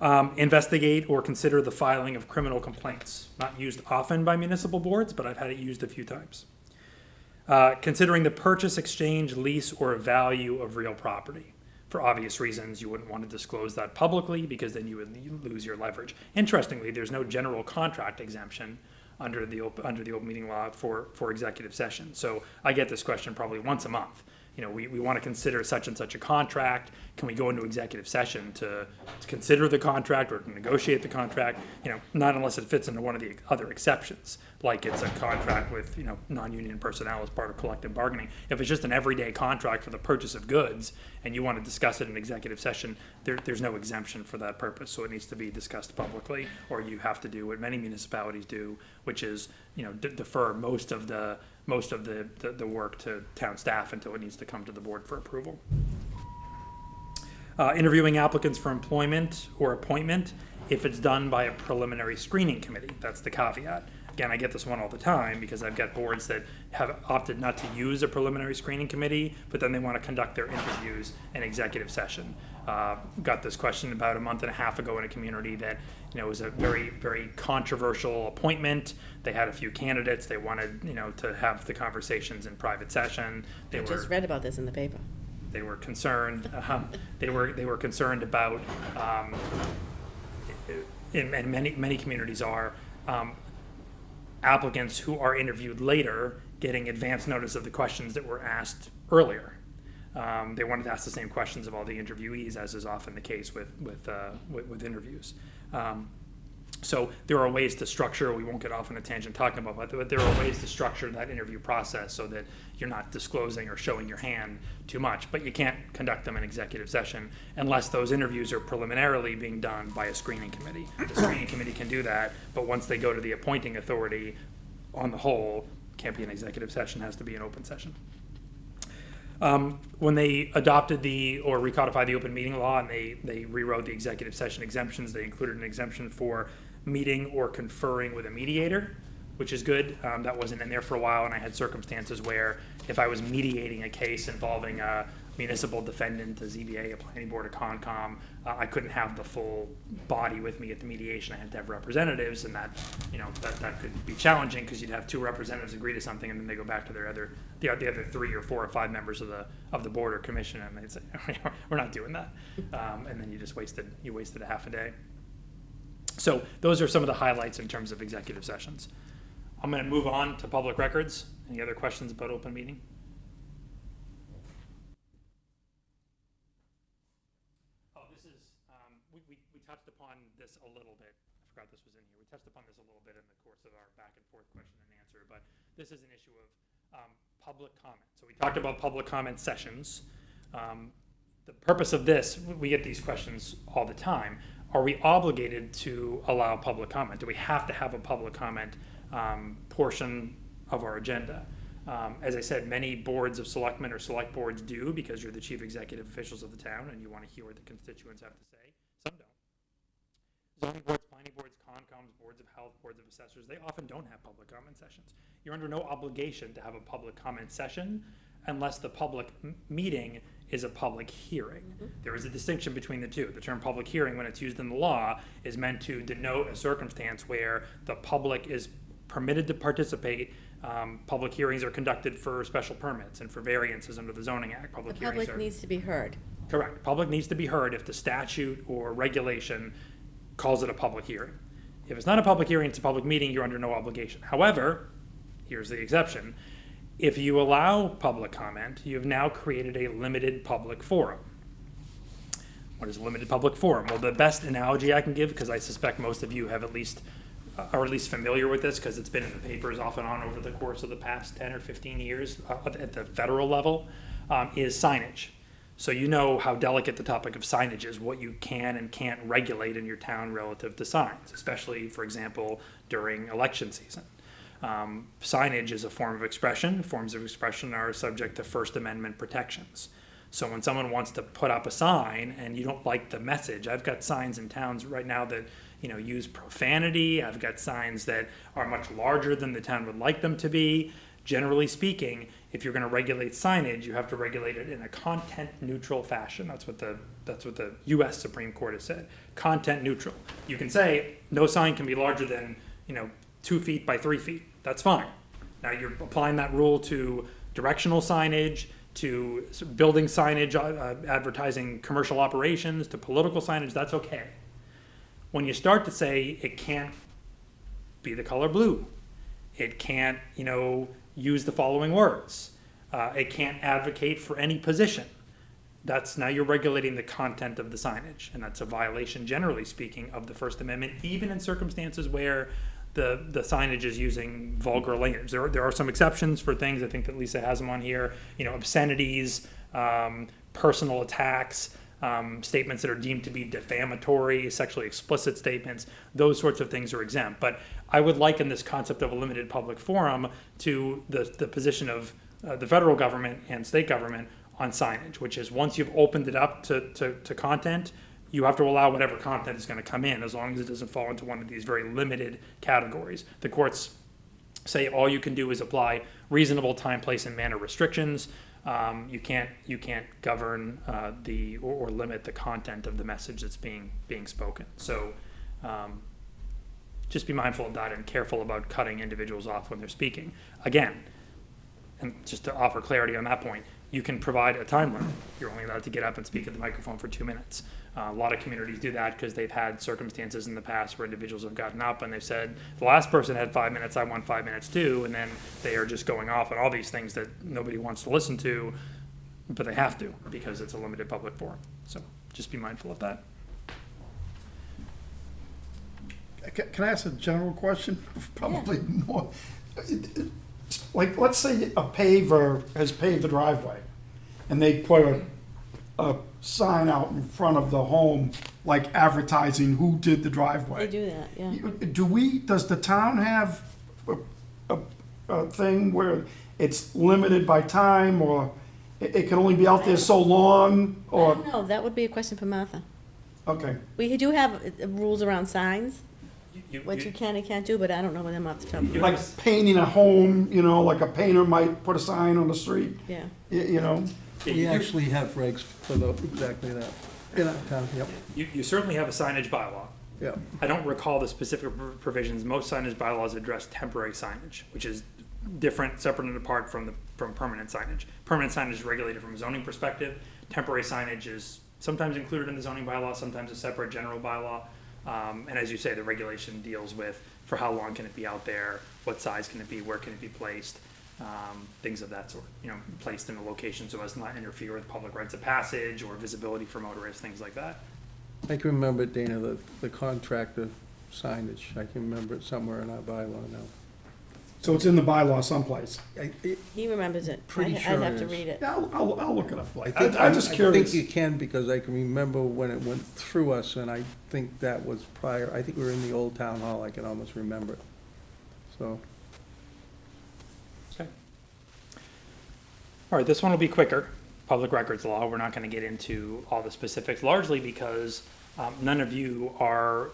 Investigate or consider the filing of criminal complaints. Not used often by municipal boards, but I've had it used a few times. Considering the purchase, exchange, lease, or value of real property. For obvious reasons, you wouldn't want to disclose that publicly because then you would lose your leverage. Interestingly, there's no general contract exemption under the open meeting law for executive session. So I get this question probably once a month. We want to consider such and such a contract. Can we go into executive session to consider the contract or to negotiate the contract? Not unless it fits into one of the other exceptions, like it's a contract with, non-union personnel as part of collective bargaining. If it's just an everyday contract for the purchase of goods and you want to discuss it in executive session, there's no exemption for that purpose. So it needs to be discussed publicly, or you have to do what many municipalities do, which is, defer most of the work to town staff until it needs to come to the board for approval. Interviewing applicants for employment or appointment if it's done by a preliminary screening committee. That's the caveat. Again, I get this one all the time because I've got boards that have opted not to use a preliminary screening committee, but then they want to conduct their interviews in executive session. Got this question about a month and a half ago in a community that was a very, very controversial appointment. They had a few candidates. They wanted to have the conversations in private session. I just read about this in the paper. They were concerned. They were concerned about, and many communities are. Applicants who are interviewed later getting advance notice of the questions that were asked earlier. They wanted to ask the same questions of all the interviewees, as is often the case with interviews. So there are ways to structure, we won't get off on a tangent talking about, but there are ways to structure that interview process so that you're not disclosing or showing your hand too much, but you can't conduct them in executive session unless those interviews are preliminarily being done by a screening committee. The screening committee can do that, but once they go to the appointing authority, on the whole, can't be an executive session, has to be an open session. When they adopted or recodified the open meeting law and they rewrote the executive session exemptions, they included an exemption for meeting or conferring with a mediator, which is good. That wasn't in there for a while, and I had circumstances where if I was mediating a case involving a municipal defendant, a ZBA, a planning board, a Concom, I couldn't have the full body with me at the mediation. I had to have representatives, and that could be challenging because you'd have two representatives agree to something, and then they go back to the other 3 or 4 or 5 members of the board or commission, and they'd say, we're not doing that, and then you just wasted a half a day. So those are some of the highlights in terms of executive sessions. I'm going to move on to public records. Any other questions about open meeting? Oh, this is, we touched upon this a little bit. I forgot this was in here. We touched upon this a little bit in the course of our back and forth question and answer, but this is an issue of public comment. So we talked about public comment sessions. The purpose of this, we get these questions all the time. Are we obligated to allow public comment? Do we have to have a public comment portion of our agenda? As I said, many boards of selectmen or select boards do, because you're the chief executive officials of the town and you want to hear what the constituents have to say. Some don't. Zoning boards, planning boards, Concoms, boards of health, boards of assessors, they often don't have public comment sessions. You're under no obligation to have a public comment session unless the public meeting is a public hearing. There is a distinction between the two. The term public hearing, when it's used in the law, is meant to denote a circumstance where the public is permitted to participate. Public hearings are conducted for special permits and for variances under the Zoning Act. The public needs to be heard. Correct. Public needs to be heard if the statute or regulation calls it a public hearing. If it's not a public hearing, it's a public meeting, you're under no obligation. However, here's the exception. If you allow public comment, you've now created a limited public forum. What is a limited public forum? Well, the best analogy I can give, because I suspect most of you have are at least familiar with this, because it's been in the papers off and on over the course of the past 10 or 15 years at the federal level, is signage. So you know how delicate the topic of signage is, what you can and can't regulate in your town relative to signs, especially, for example, during election season. Signage is a form of expression. Forms of expression are subject to First Amendment protections. So when someone wants to put up a sign and you don't like the message, I've got signs in towns right now that use profanity. I've got signs that are much larger than the town would like them to be. Generally speaking, if you're going to regulate signage, you have to regulate it in a content-neutral fashion. That's what the U.S. Supreme Court has said. Content-neutral. You can say no sign can be larger than 2 feet by 3 feet. That's fine. Now you're applying that rule to directional signage, to building signage, advertising commercial operations, to political signage. That's okay. When you start to say it can't be the color blue, it can't use the following words, it can't advocate for any position, now you're regulating the content of the signage, and that's a violation, generally speaking, of the First Amendment, even in circumstances where the signage is using vulgar language. There are some exceptions for things. I think that Lisa has them on here. Obscenities, personal attacks, statements that are deemed to be defamatory, sexually explicit statements. Those sorts of things are exempt. But I would liken this concept of a limited public forum to the position of the federal government and state government on signage, which is once you've opened it up to content, you have to allow whatever content is going to come in, as long as it doesn't fall into one of these very limited categories. The courts say all you can do is apply reasonable time, place, and manner restrictions. You can't govern or limit the content of the message that's being spoken. So just be mindful of that and careful about cutting individuals off when they're speaking. Again, and just to offer clarity on that point, you can provide a time limit. You're only allowed to get up and speak at the microphone for 2 minutes. A lot of communities do that because they've had circumstances in the past where individuals have gotten up and they've said, the last person had 5 minutes, I want 5 minutes too, and then they are just going off on all these things that nobody wants to listen to, but they have to because it's a limited public forum. So just be mindful of that. Can I ask a general question? Probably more. Like, let's say a paver has paved the driveway and they put a sign out in front of the home, like advertising who did the driveway. They do that, yeah. Does the town have a thing where it's limited by time, or it can only be out there so long, or? No, that would be a question for Martha. Okay. We do have rules around signs, what you can and can't do, but I don't know them off the top of my head. Like painting a home, like a painter might put a sign on the street, Yeah. We actually have regs for exactly that in our town, yep. You certainly have a signage bylaw. Yeah. I don't recall the specific provisions. Most signage bylaws address temporary signage, which is different, separate and apart from permanent signage. Permanent signage is regulated from a zoning perspective. Temporary signage is sometimes included in the zoning bylaw, sometimes a separate general bylaw. And as you say, the regulation deals with for how long can it be out there, what size can it be, where can it be placed, things of that sort. Placed in a location so as not interfere with public rights of passage or visibility for motorists, things like that. I can remember, Dana, the contractor signage. I can remember it somewhere in our bylaw now. So it's in the bylaw someplace. He remembers it. Pretty I'd sure have it to is. read it. Yeah, I'll look it up. I'm just I curious. think you can, because I can remember when it went through us, and I think that was prior, I think we were in the old town hall, I can almost remember it. So, Okay. All right, this one will be quicker. Public records law, we're not going to get into all the specifics, largely because none of you are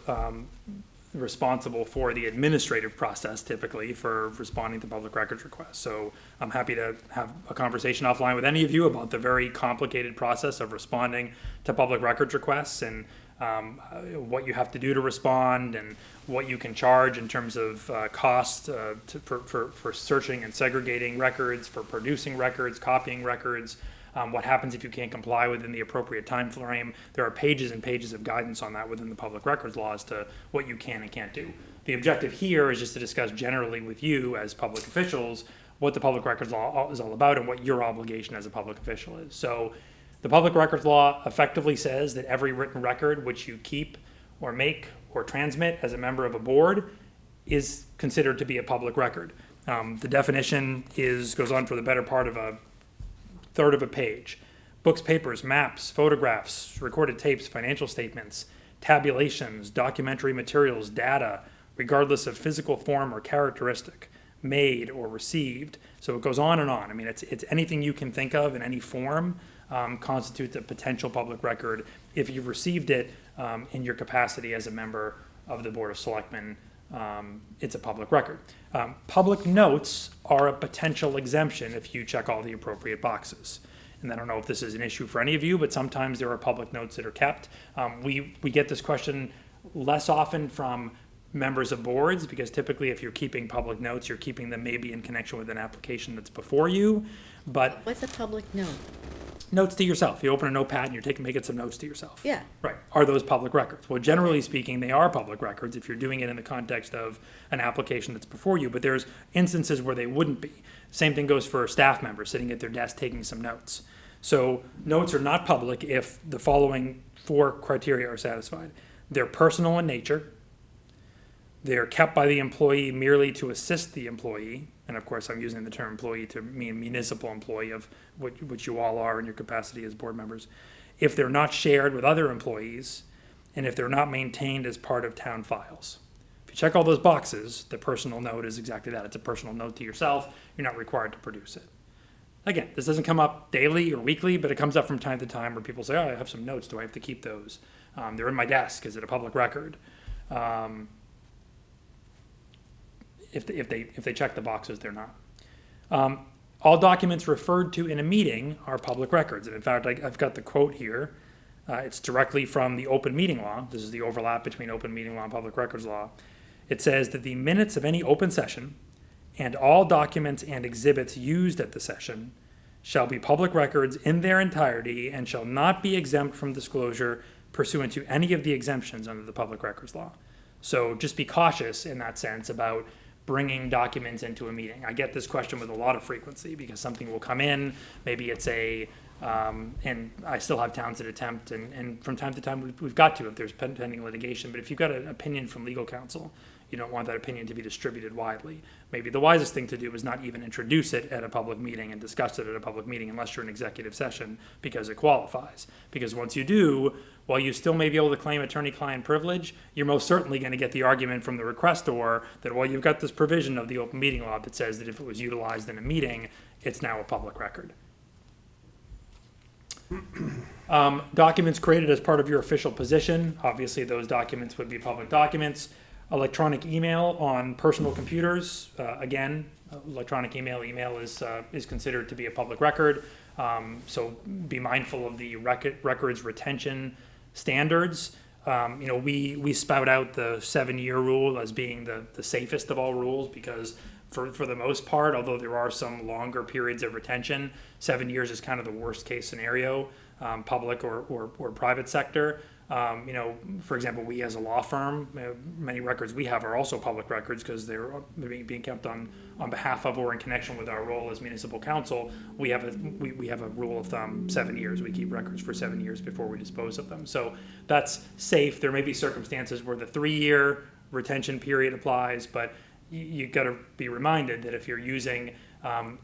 responsible for the administrative process typically for responding to public records requests. So I'm happy to have a conversation offline with any of you about the very complicated process of responding to public records requests and what you have to do to respond and what you can charge in terms of cost for searching and segregating records, for producing records, copying records. What happens if you can't comply within the appropriate time frame. There are pages and pages of guidance on that within the public records law as to what you can and can't do. The objective here is just to discuss generally with you as public officials what the public records law is all about and what your obligation as a public official is. So the public records law effectively says that every written record which you keep or make or transmit as a member of a board is considered to be a public record. The definition goes on for the better part of a third of a page. Books, papers, maps, photographs, recorded tapes, financial statements, tabulations, documentary materials, data, regardless of physical form or characteristic, made or received. So it goes on and on. I mean, it's anything you can think of in any form constitutes a potential public record if you've received it in your capacity as a member of the Board of Selectmen. It's a public record. Public notes are a potential exemption if you check all the appropriate boxes. And I don't know if this is an issue for any of you, but sometimes there are public notes that are kept. We get this question less often from members of boards, because typically if you're keeping public notes, you're keeping them maybe in connection with an application that's before you. But What's a public note? notes to yourself. You open a notepad and you're making some notes to yourself. Yeah. Right. Are those public records? Well, generally speaking, they are public records if you're doing it in the context of an application that's before you, but there's instances where they wouldn't be. Same thing goes for staff members sitting at their desk taking some notes. So notes are not public if the following 4 criteria are satisfied. They're personal in nature. They're kept by the employee merely to assist the employee. And of course, I'm using the term employee to mean municipal employee, of which you all are in your capacity as board members. If they're not shared with other employees, and if they're not maintained as part of town files. If you check all those boxes, the personal note is exactly that. It's a personal note to yourself. You're not required to produce it. Again, this doesn't come up daily or weekly, but it comes up from time to time where people say, oh, I have some notes. Do I have to keep those? They're in my desk. Is it a public record? If they check the boxes, they're not. All documents referred to in a meeting are public records. And in fact, I've got the quote here. It's directly from the open meeting law. This is the overlap between open meeting law and public records law. It says that the minutes of any open session and all documents and exhibits used at the session shall be public records in their entirety and shall not be exempt from disclosure pursuant to any of the exemptions under the public records law. So just be cautious in that sense about bringing documents into a meeting. I get this question with a lot of frequency because something will come in, maybe it's and I still have towns that attempt, and from time to time we've got to if there's pending litigation, but if you've got an opinion from legal counsel, you don't want that opinion to be distributed widely. Maybe the wisest thing to do is not even introduce it at a public meeting and discuss it at a public meeting unless you're in executive session because it qualifies. Because once you do, while you still may be able to claim attorney-client privilege, you're most certainly going to get the argument from the requestor that, well, you've got this provision of the open meeting law that says that if it was utilized in a meeting, it's now a public record. Documents created as part of your official position, obviously those documents would be public documents. Electronic email on personal computers, again, electronic email is considered to be a public record. So be mindful of the records retention standards. We spout out the 7-year rule as being the safest of all rules because for the most part, although there are some longer periods of retention, 7 years is kind of the worst case scenario. public or private sector. You know, for example, we as a law firm, many records we have are also public records because they're being kept on behalf of or in connection with our role as municipal council. We have a rule of thumb, 7 years. We keep records for 7 years before we dispose of them. So that's safe. There may be circumstances where the 3-year retention period applies, but you got to be reminded that if you're using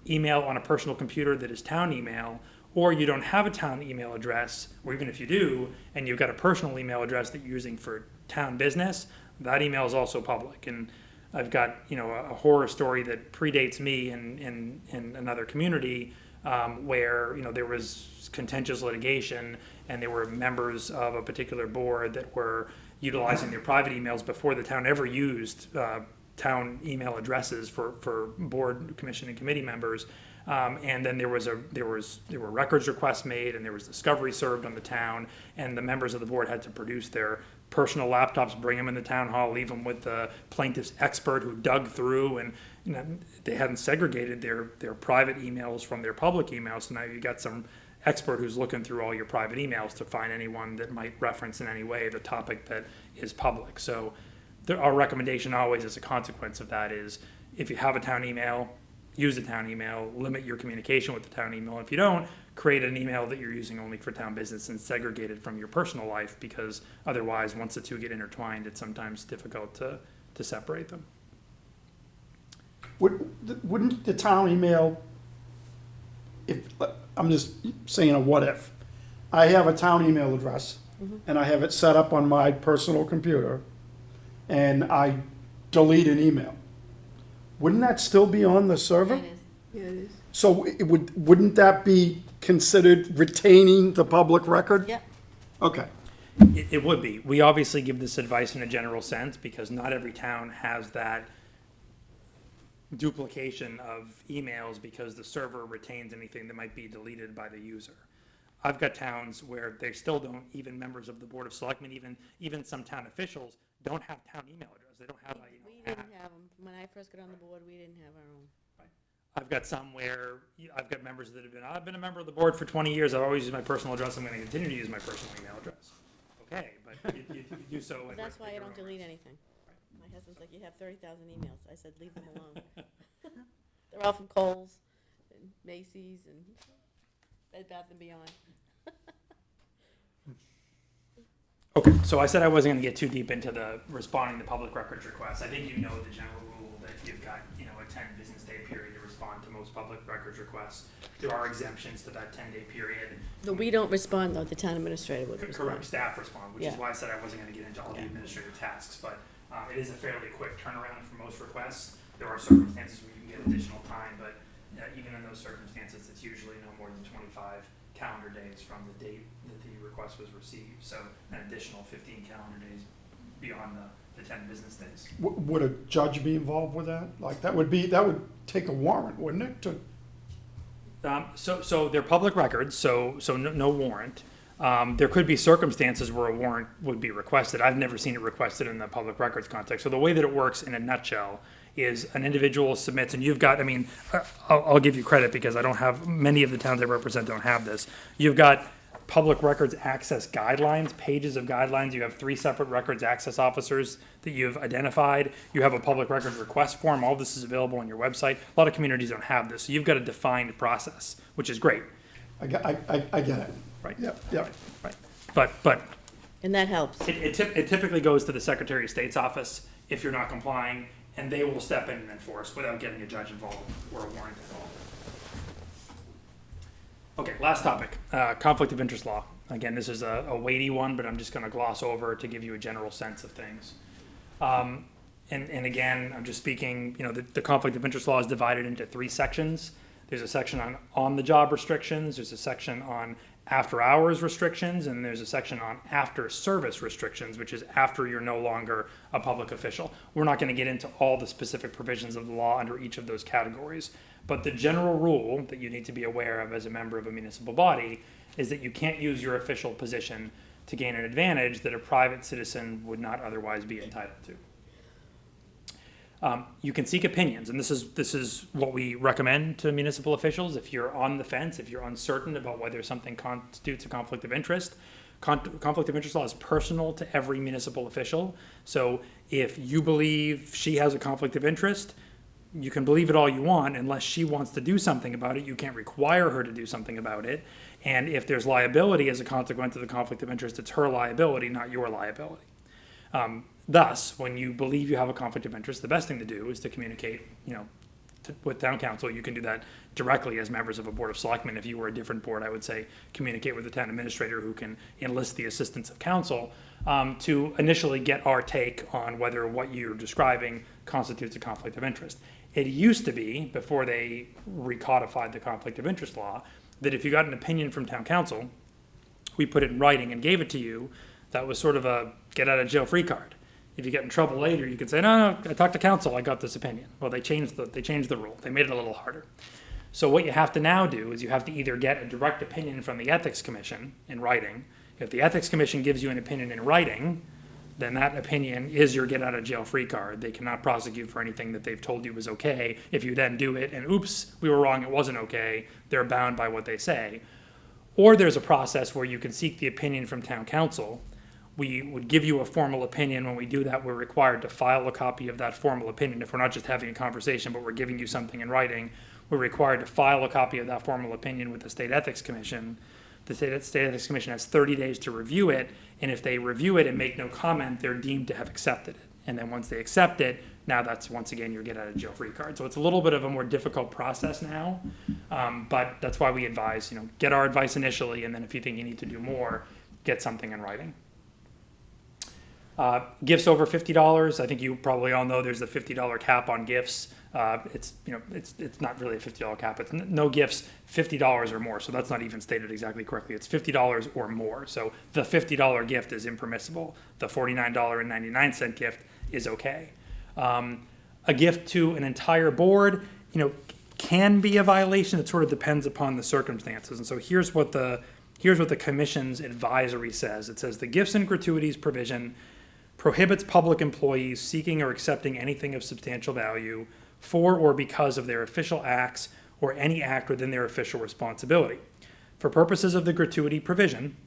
email on a personal computer that is town email, or you don't have a town email address, or even if you do, and you've got a personal email address that you're using for town business, that email is also public. And I've got, you know, a horror story that predates me in another community where, you know, there was contentious litigation and there were members of a particular board that were utilizing their private emails before the town ever used town email addresses for board, commission, and committee members. And then there were records requests made, and there was discovery served on the town, and the members of the board had to produce their personal laptops, bring them in the town hall, leave them with the plaintiff's expert who dug through, and you know, they hadn't segregated their private emails from their public emails. So now you got some expert who's looking through all your private emails to find anyone that might reference in any way the topic that is public. So our recommendation always as a consequence of that is if you have a town email, use the town email, limit your communication with the town email. If you don't, create an email that you're using only for town business and segregate it from your personal life, because otherwise, once the two get intertwined, it's sometimes difficult to separate them. Wouldn't the town email, if, I'm just saying a what if, I have a town email address, and I have it set up on my personal computer, and I delete an email. Wouldn't that still be on the server? It is. Yeah, it is. So wouldn't that be considered retaining the public record? Yep. Okay. It would be. We obviously give this advice in a general sense because not every town has that duplication of emails because the server retains anything that might be deleted by the user. I've got towns where they still don't, even members of the Board of Selectmen, even some town officials don't have town email address. They don't have a, We didn't have them. When I first got on the board, we didn't have our own. I've got some where I've got members that have been, I've been a member of the board for 20 years. I've always used my personal address. I'm going to continue to use my personal email address. Okay, but you do so. Well, at that's risk why of I your don't own delete risk. anything. My husband's like, you have 30,000 emails. I said, leave them alone. They're all from Kohl's and Macy's and Bed Bath & Beyond. Okay, so I said I wasn't going to get too deep into the responding to public records requests. I think you know the general rule that you've got, you know, a 10 business day period to respond to most public records requests. There are exemptions to that 10-day period. No, we don't respond, though. The town administrator would Correct, respond. staff respond, which is Yeah. why I said I wasn't going to get into all the administrative tasks, but it is a fairly quick turnaround for most requests. There are circumstances where you can get additional time, but even in those circumstances, it's usually no more than 25 calendar days from the date that the request was received. So an additional 15 calendar days beyond the 10 business days. Would a judge be involved with that? Like, that would take a warrant, wouldn't it, to? So they're public records, so no warrant. There could be circumstances where a warrant would be requested. I've never seen it requested in the public records context. So the way that it works in a nutshell is an individual submits, and you've got, I mean, I'll give you credit because I don't have, many of the towns I represent don't have this. You've got public records access guidelines, pages of guidelines. You have 3 separate records access officers that you've identified. You have a public records request form. All this is available on your website. A lot of communities don't have this. So you've got a defined process, which is great. I get it. Right. Yep. Right. But And that helps. it typically goes to the Secretary of State's office if you're not complying, and they will step in and enforce without getting a judge involved or a warrant involved. Okay, last topic, conflict of interest law. Again, this is a weighty one, but I'm just going to gloss over to give you a general sense of things. And again, I'm just speaking, you know, the conflict of interest law is divided into 3 sections. There's a section on the job restrictions, there's a section on after hours restrictions, and there's a section on after service restrictions, which is after you're no longer a public official. We're not going to get into all the specific provisions of the law under each of those categories, but the general rule that you need to be aware of as a member of a municipal body is that you can't use your official position to gain an advantage that a private citizen would not otherwise be entitled to. You can seek opinions, and this is what we recommend to municipal officials. If you're on the fence, if you're uncertain about whether something constitutes a conflict of interest, conflict of interest law is personal to every municipal official. So if you believe she has a conflict of interest, you can believe it all you want. Unless she wants to do something about it, you can't require her to do something about it. And if there's liability as a consequence of the conflict of interest, it's her liability, not your liability. Thus, when you believe you have a conflict of interest, the best thing to do is to communicate, with town council. You can do that directly as members of a board of selectmen. If you were a different board, I would say communicate with the town administrator, who can enlist the assistance of council to initially get our take on whether what you're describing constitutes a conflict of interest. It used to be, before they recodified the conflict of interest law, that if you got an opinion from town council, we put it in writing and gave it to you. That was sort of a get out of jail free card. If you get in trouble later, you can say, no, I talked to council, I got this opinion. Well, they changed the rule. They made it a little harder. So what you have to now do is you have to either get a direct opinion from the Ethics Commission in writing. If the Ethics Commission gives you an opinion in writing, then that opinion is your get out of jail free card. They cannot prosecute for anything that they've told you was okay. If you then do it and oops, we were wrong, it wasn't okay, they're bound by what they say. Or there's a process where you can seek the opinion from town council. We would give you a formal opinion. When we do that, we're required to file a copy of that formal opinion. If we're not just having a conversation, but we're giving you something in writing, we're required to file a copy of that formal opinion with the State Ethics Commission. The State Ethics Commission has 30 days to review it, and if they review it and make no comment, they're deemed to have accepted it. And then once they accept it, now that's, once again, your get out of jail free card. So it's a little bit of a more difficult process now, but that's why we advise, get our advice initially, and then if you think you need to do more, get something in writing. Gifts over $50. I think you probably all know there's a $50 cap on gifts. It's not really a $50 cap. It's no gifts $50 or more. So that's not even stated exactly correctly. It's $50 or more. So the $50 gift is impermissible. The $49.99 gift is okay. A gift to an entire board, can be a violation. It sort of depends upon the circumstances. And so here's what the commission's advisory says. It says the gifts and gratuities provision prohibits public employees seeking or accepting anything of substantial value for or because of their official acts or any act within their official responsibility. For purposes of the gratuity provision,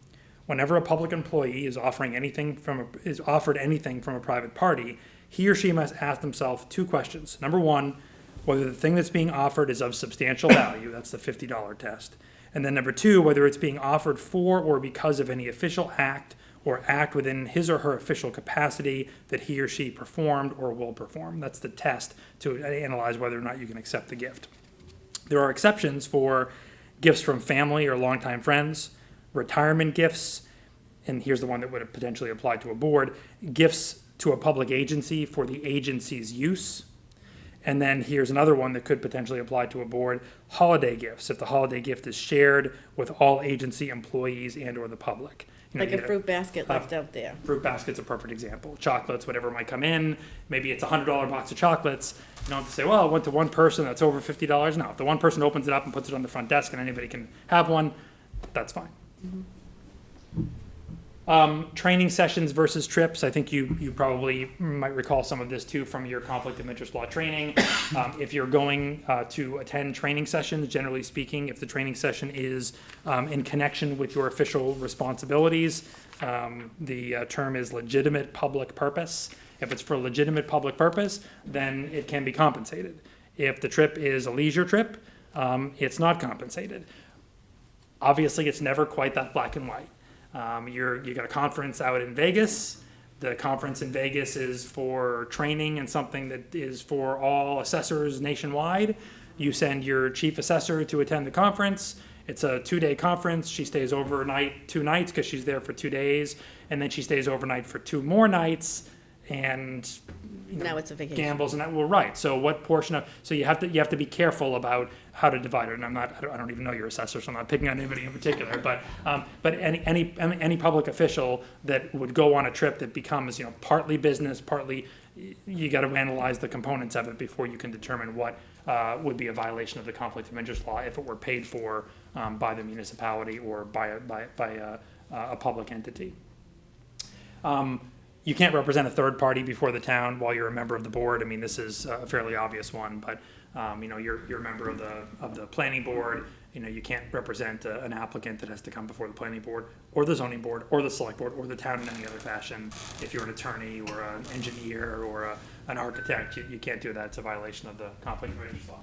whenever a public employee is offered anything from a private party, he or she must ask themselves two questions. Number one, whether the thing that's being offered is of substantial value. That's the $50 test. And then number two, whether it's being offered for or because of any official act or act within his or her official capacity that he or she performed or will perform. That's the test to analyze whether or not you can accept the gift. There are exceptions for gifts from family or longtime friends, retirement gifts, and here's the one that would potentially apply to a board, gifts to a public agency for the agency's use. And then here's another one that could potentially apply to a board, holiday gifts, if the holiday gift is shared with all agency employees and or the public. Like a fruit basket left out there. Fruit basket's a perfect example. Chocolates, whatever might come in. Maybe it's a $100 box of chocolates. You don't have to say, well, it went to one person, that's over $50. No, if the one person opens it up and puts it on the front desk and anybody can have one, that's fine. Training sessions versus trips. I think you probably might recall some of this too from your conflict of interest law training. If you're going to attend training sessions, generally speaking, if the training session is in connection with your official responsibilities, the term is legitimate public purpose. If it's for legitimate public purpose, then it can be compensated. If the trip is a leisure trip, it's not compensated. Obviously, it's never quite that black and white. You got a conference out in Vegas. The conference in Vegas is for training and something that is for all assessors nationwide. You send your chief assessor to attend the conference. It's a 2-day conference. She stays overnight 2 nights because she's there for 2 days, and then she stays overnight for 2 more nights, and Now it's a vacation. gambles and that. Well, right. So what portion of? So you have to be careful about how to divide it. And I don't even know your assessor, so I'm not picking on anybody in particular. But any public official that would go on a trip that becomes partly business, partly, you got to analyze the components of it before you can determine what would be a violation of the conflict of interest law if it were paid for by the municipality or by a public entity. you can't represent a third party before the town while you're a member of the board. I mean, this is a fairly obvious one, but, you know, you're a member of the planning board. You know, you can't represent an applicant that has to come before the planning board, or the zoning board, or the select board, or the town in any other fashion. If you're an attorney, or an engineer, or an architect, you can't do that. It's a violation of the conflict of interest law.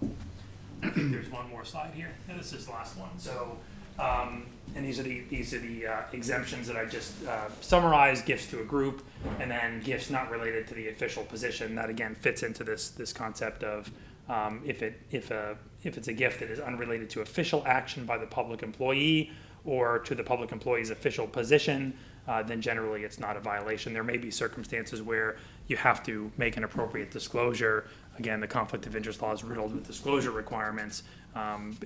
I think there's one more slide here, and this is the last one. So, and these are the exemptions that I just summarized: gifts to a group, and then gifts not related to the official position. That again fits into this concept of if it's a gift that is unrelated to official action by the public employee or to the public employee's official position, then generally it's not a violation. There may be circumstances where you have to make an appropriate disclosure. Again, the conflict of interest law is riddled with disclosure requirements.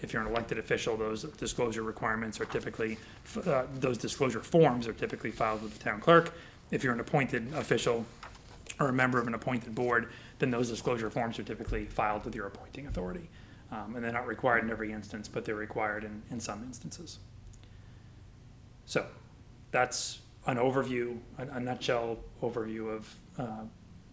If you're an elected official, those disclosure requirements are typically, those disclosure forms are typically filed with the town clerk. If you're an appointed official or a member of an appointed board, then those disclosure forms are typically filed with your appointing authority. And they're not required in every instance, but they're required in some instances. So that's an overview, a nutshell overview of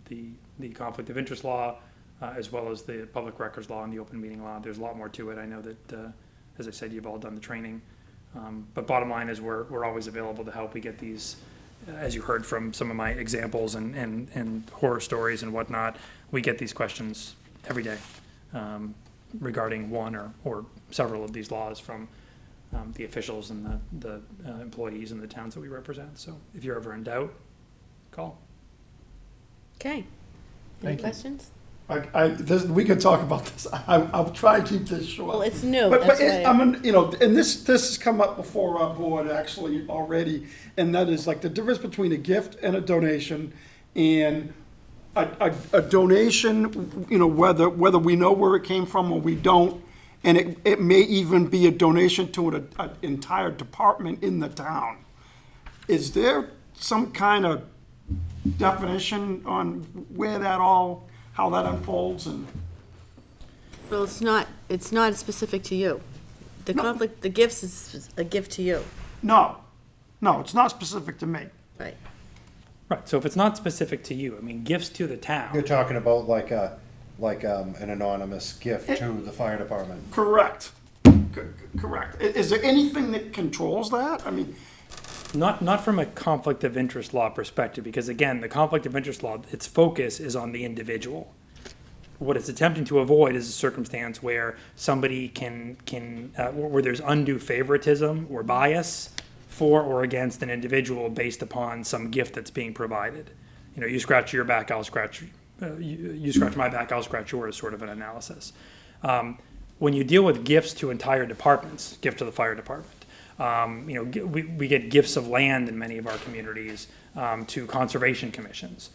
the conflict of interest law, as well as the public records law and the open meeting law. There's a lot more to it. I know that, as I said, you've all done the training. But bottom line is we're always available to help. We get these, as you heard from some of my examples and horror stories and whatnot, we get these questions every day regarding one or several of these laws from the officials and the employees in the towns that we represent. So if you're ever in doubt, call. Okay. Any Thank you. questions? We could talk about this. I'll try to keep this short. Well, it's new, But that's why. you know, and this has come up before our board actually already, and that is like the difference between a gift and a donation. And a donation, you know, whether we know where it came from or we don't, and it may even be a donation to an entire department in the town. Is there some kind of definition on where that all, how that unfolds? And Well, it's not specific to you. The conflict, the gifts is a gift to you, no, it's not specific to me. right? Right, so if it's not specific to you, I mean, gifts to the town. You're talking about like an anonymous gift to the fire department. Correct. Correct. Is there anything that controls that? I mean, Not from a conflict of interest law perspective, because again, the conflict of interest law, its focus is on the individual. What it's attempting to avoid is a circumstance where somebody where there's undue favoritism or bias for or against an individual based upon some gift that's being provided. You know, you scratch your back, I'll scratch, you scratch my back, I'll scratch yours, sort of an analysis. When you deal with gifts to entire departments, gift to the fire department, you know, we get gifts of land in many of our communities to conservation commissions.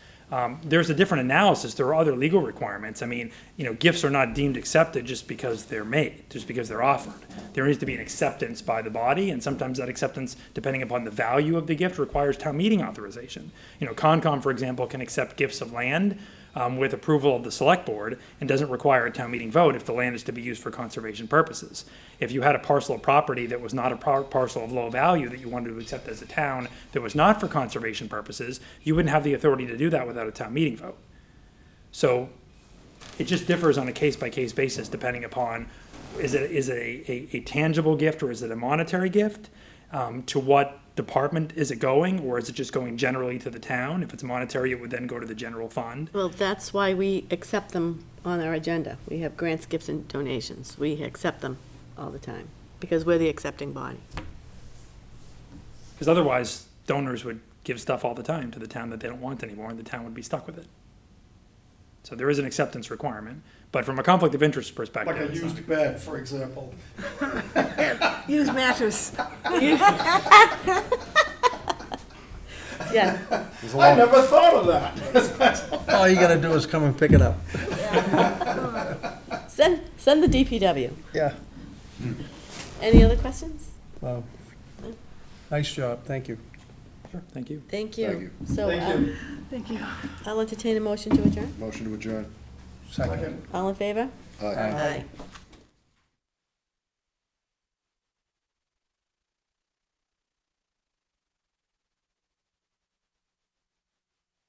There's a different analysis. There are other legal requirements. I mean, you know, gifts are not deemed accepted just because they're made, just because they're offered. There needs to be an acceptance by the body, and sometimes that acceptance, depending upon the value of the gift, requires town meeting authorization. You know, Concom, for example, can accept gifts of land with approval of the select board and doesn't require a town meeting vote if the land is to be used for conservation purposes. If you had a parcel of property that was not a parcel of low value that you wanted to accept as a town that was not for conservation purposes, you wouldn't have the authority to do that without a town meeting vote. So it just differs on a case-by-case basis depending upon is it a tangible gift or is it a monetary gift? To what department is it going, or is it just going generally to the town? If it's monetary, it would then go to the general fund. Well, that's why we accept them on our agenda. We have grants, gifts, and donations. We accept them all the time because we're the accepting body. Because otherwise, donors would give stuff all the time to the town that they don't want anymore, and the town would be stuck with it. So there is an acceptance requirement, but from a conflict of interest perspective. like a it's not. used bed, for example. Use mattress. Yeah, I never thought of that. All you gotta do is come and pick it up. send the DPW. Yeah. Any other questions? Wow. Nice job, thank you. Sure, thank you. Thank you. Thank you. So Thank you. Thank you. I'll entertain a motion to adjourn. Motion to adjourn. Second. All in favor? Aye. Aye.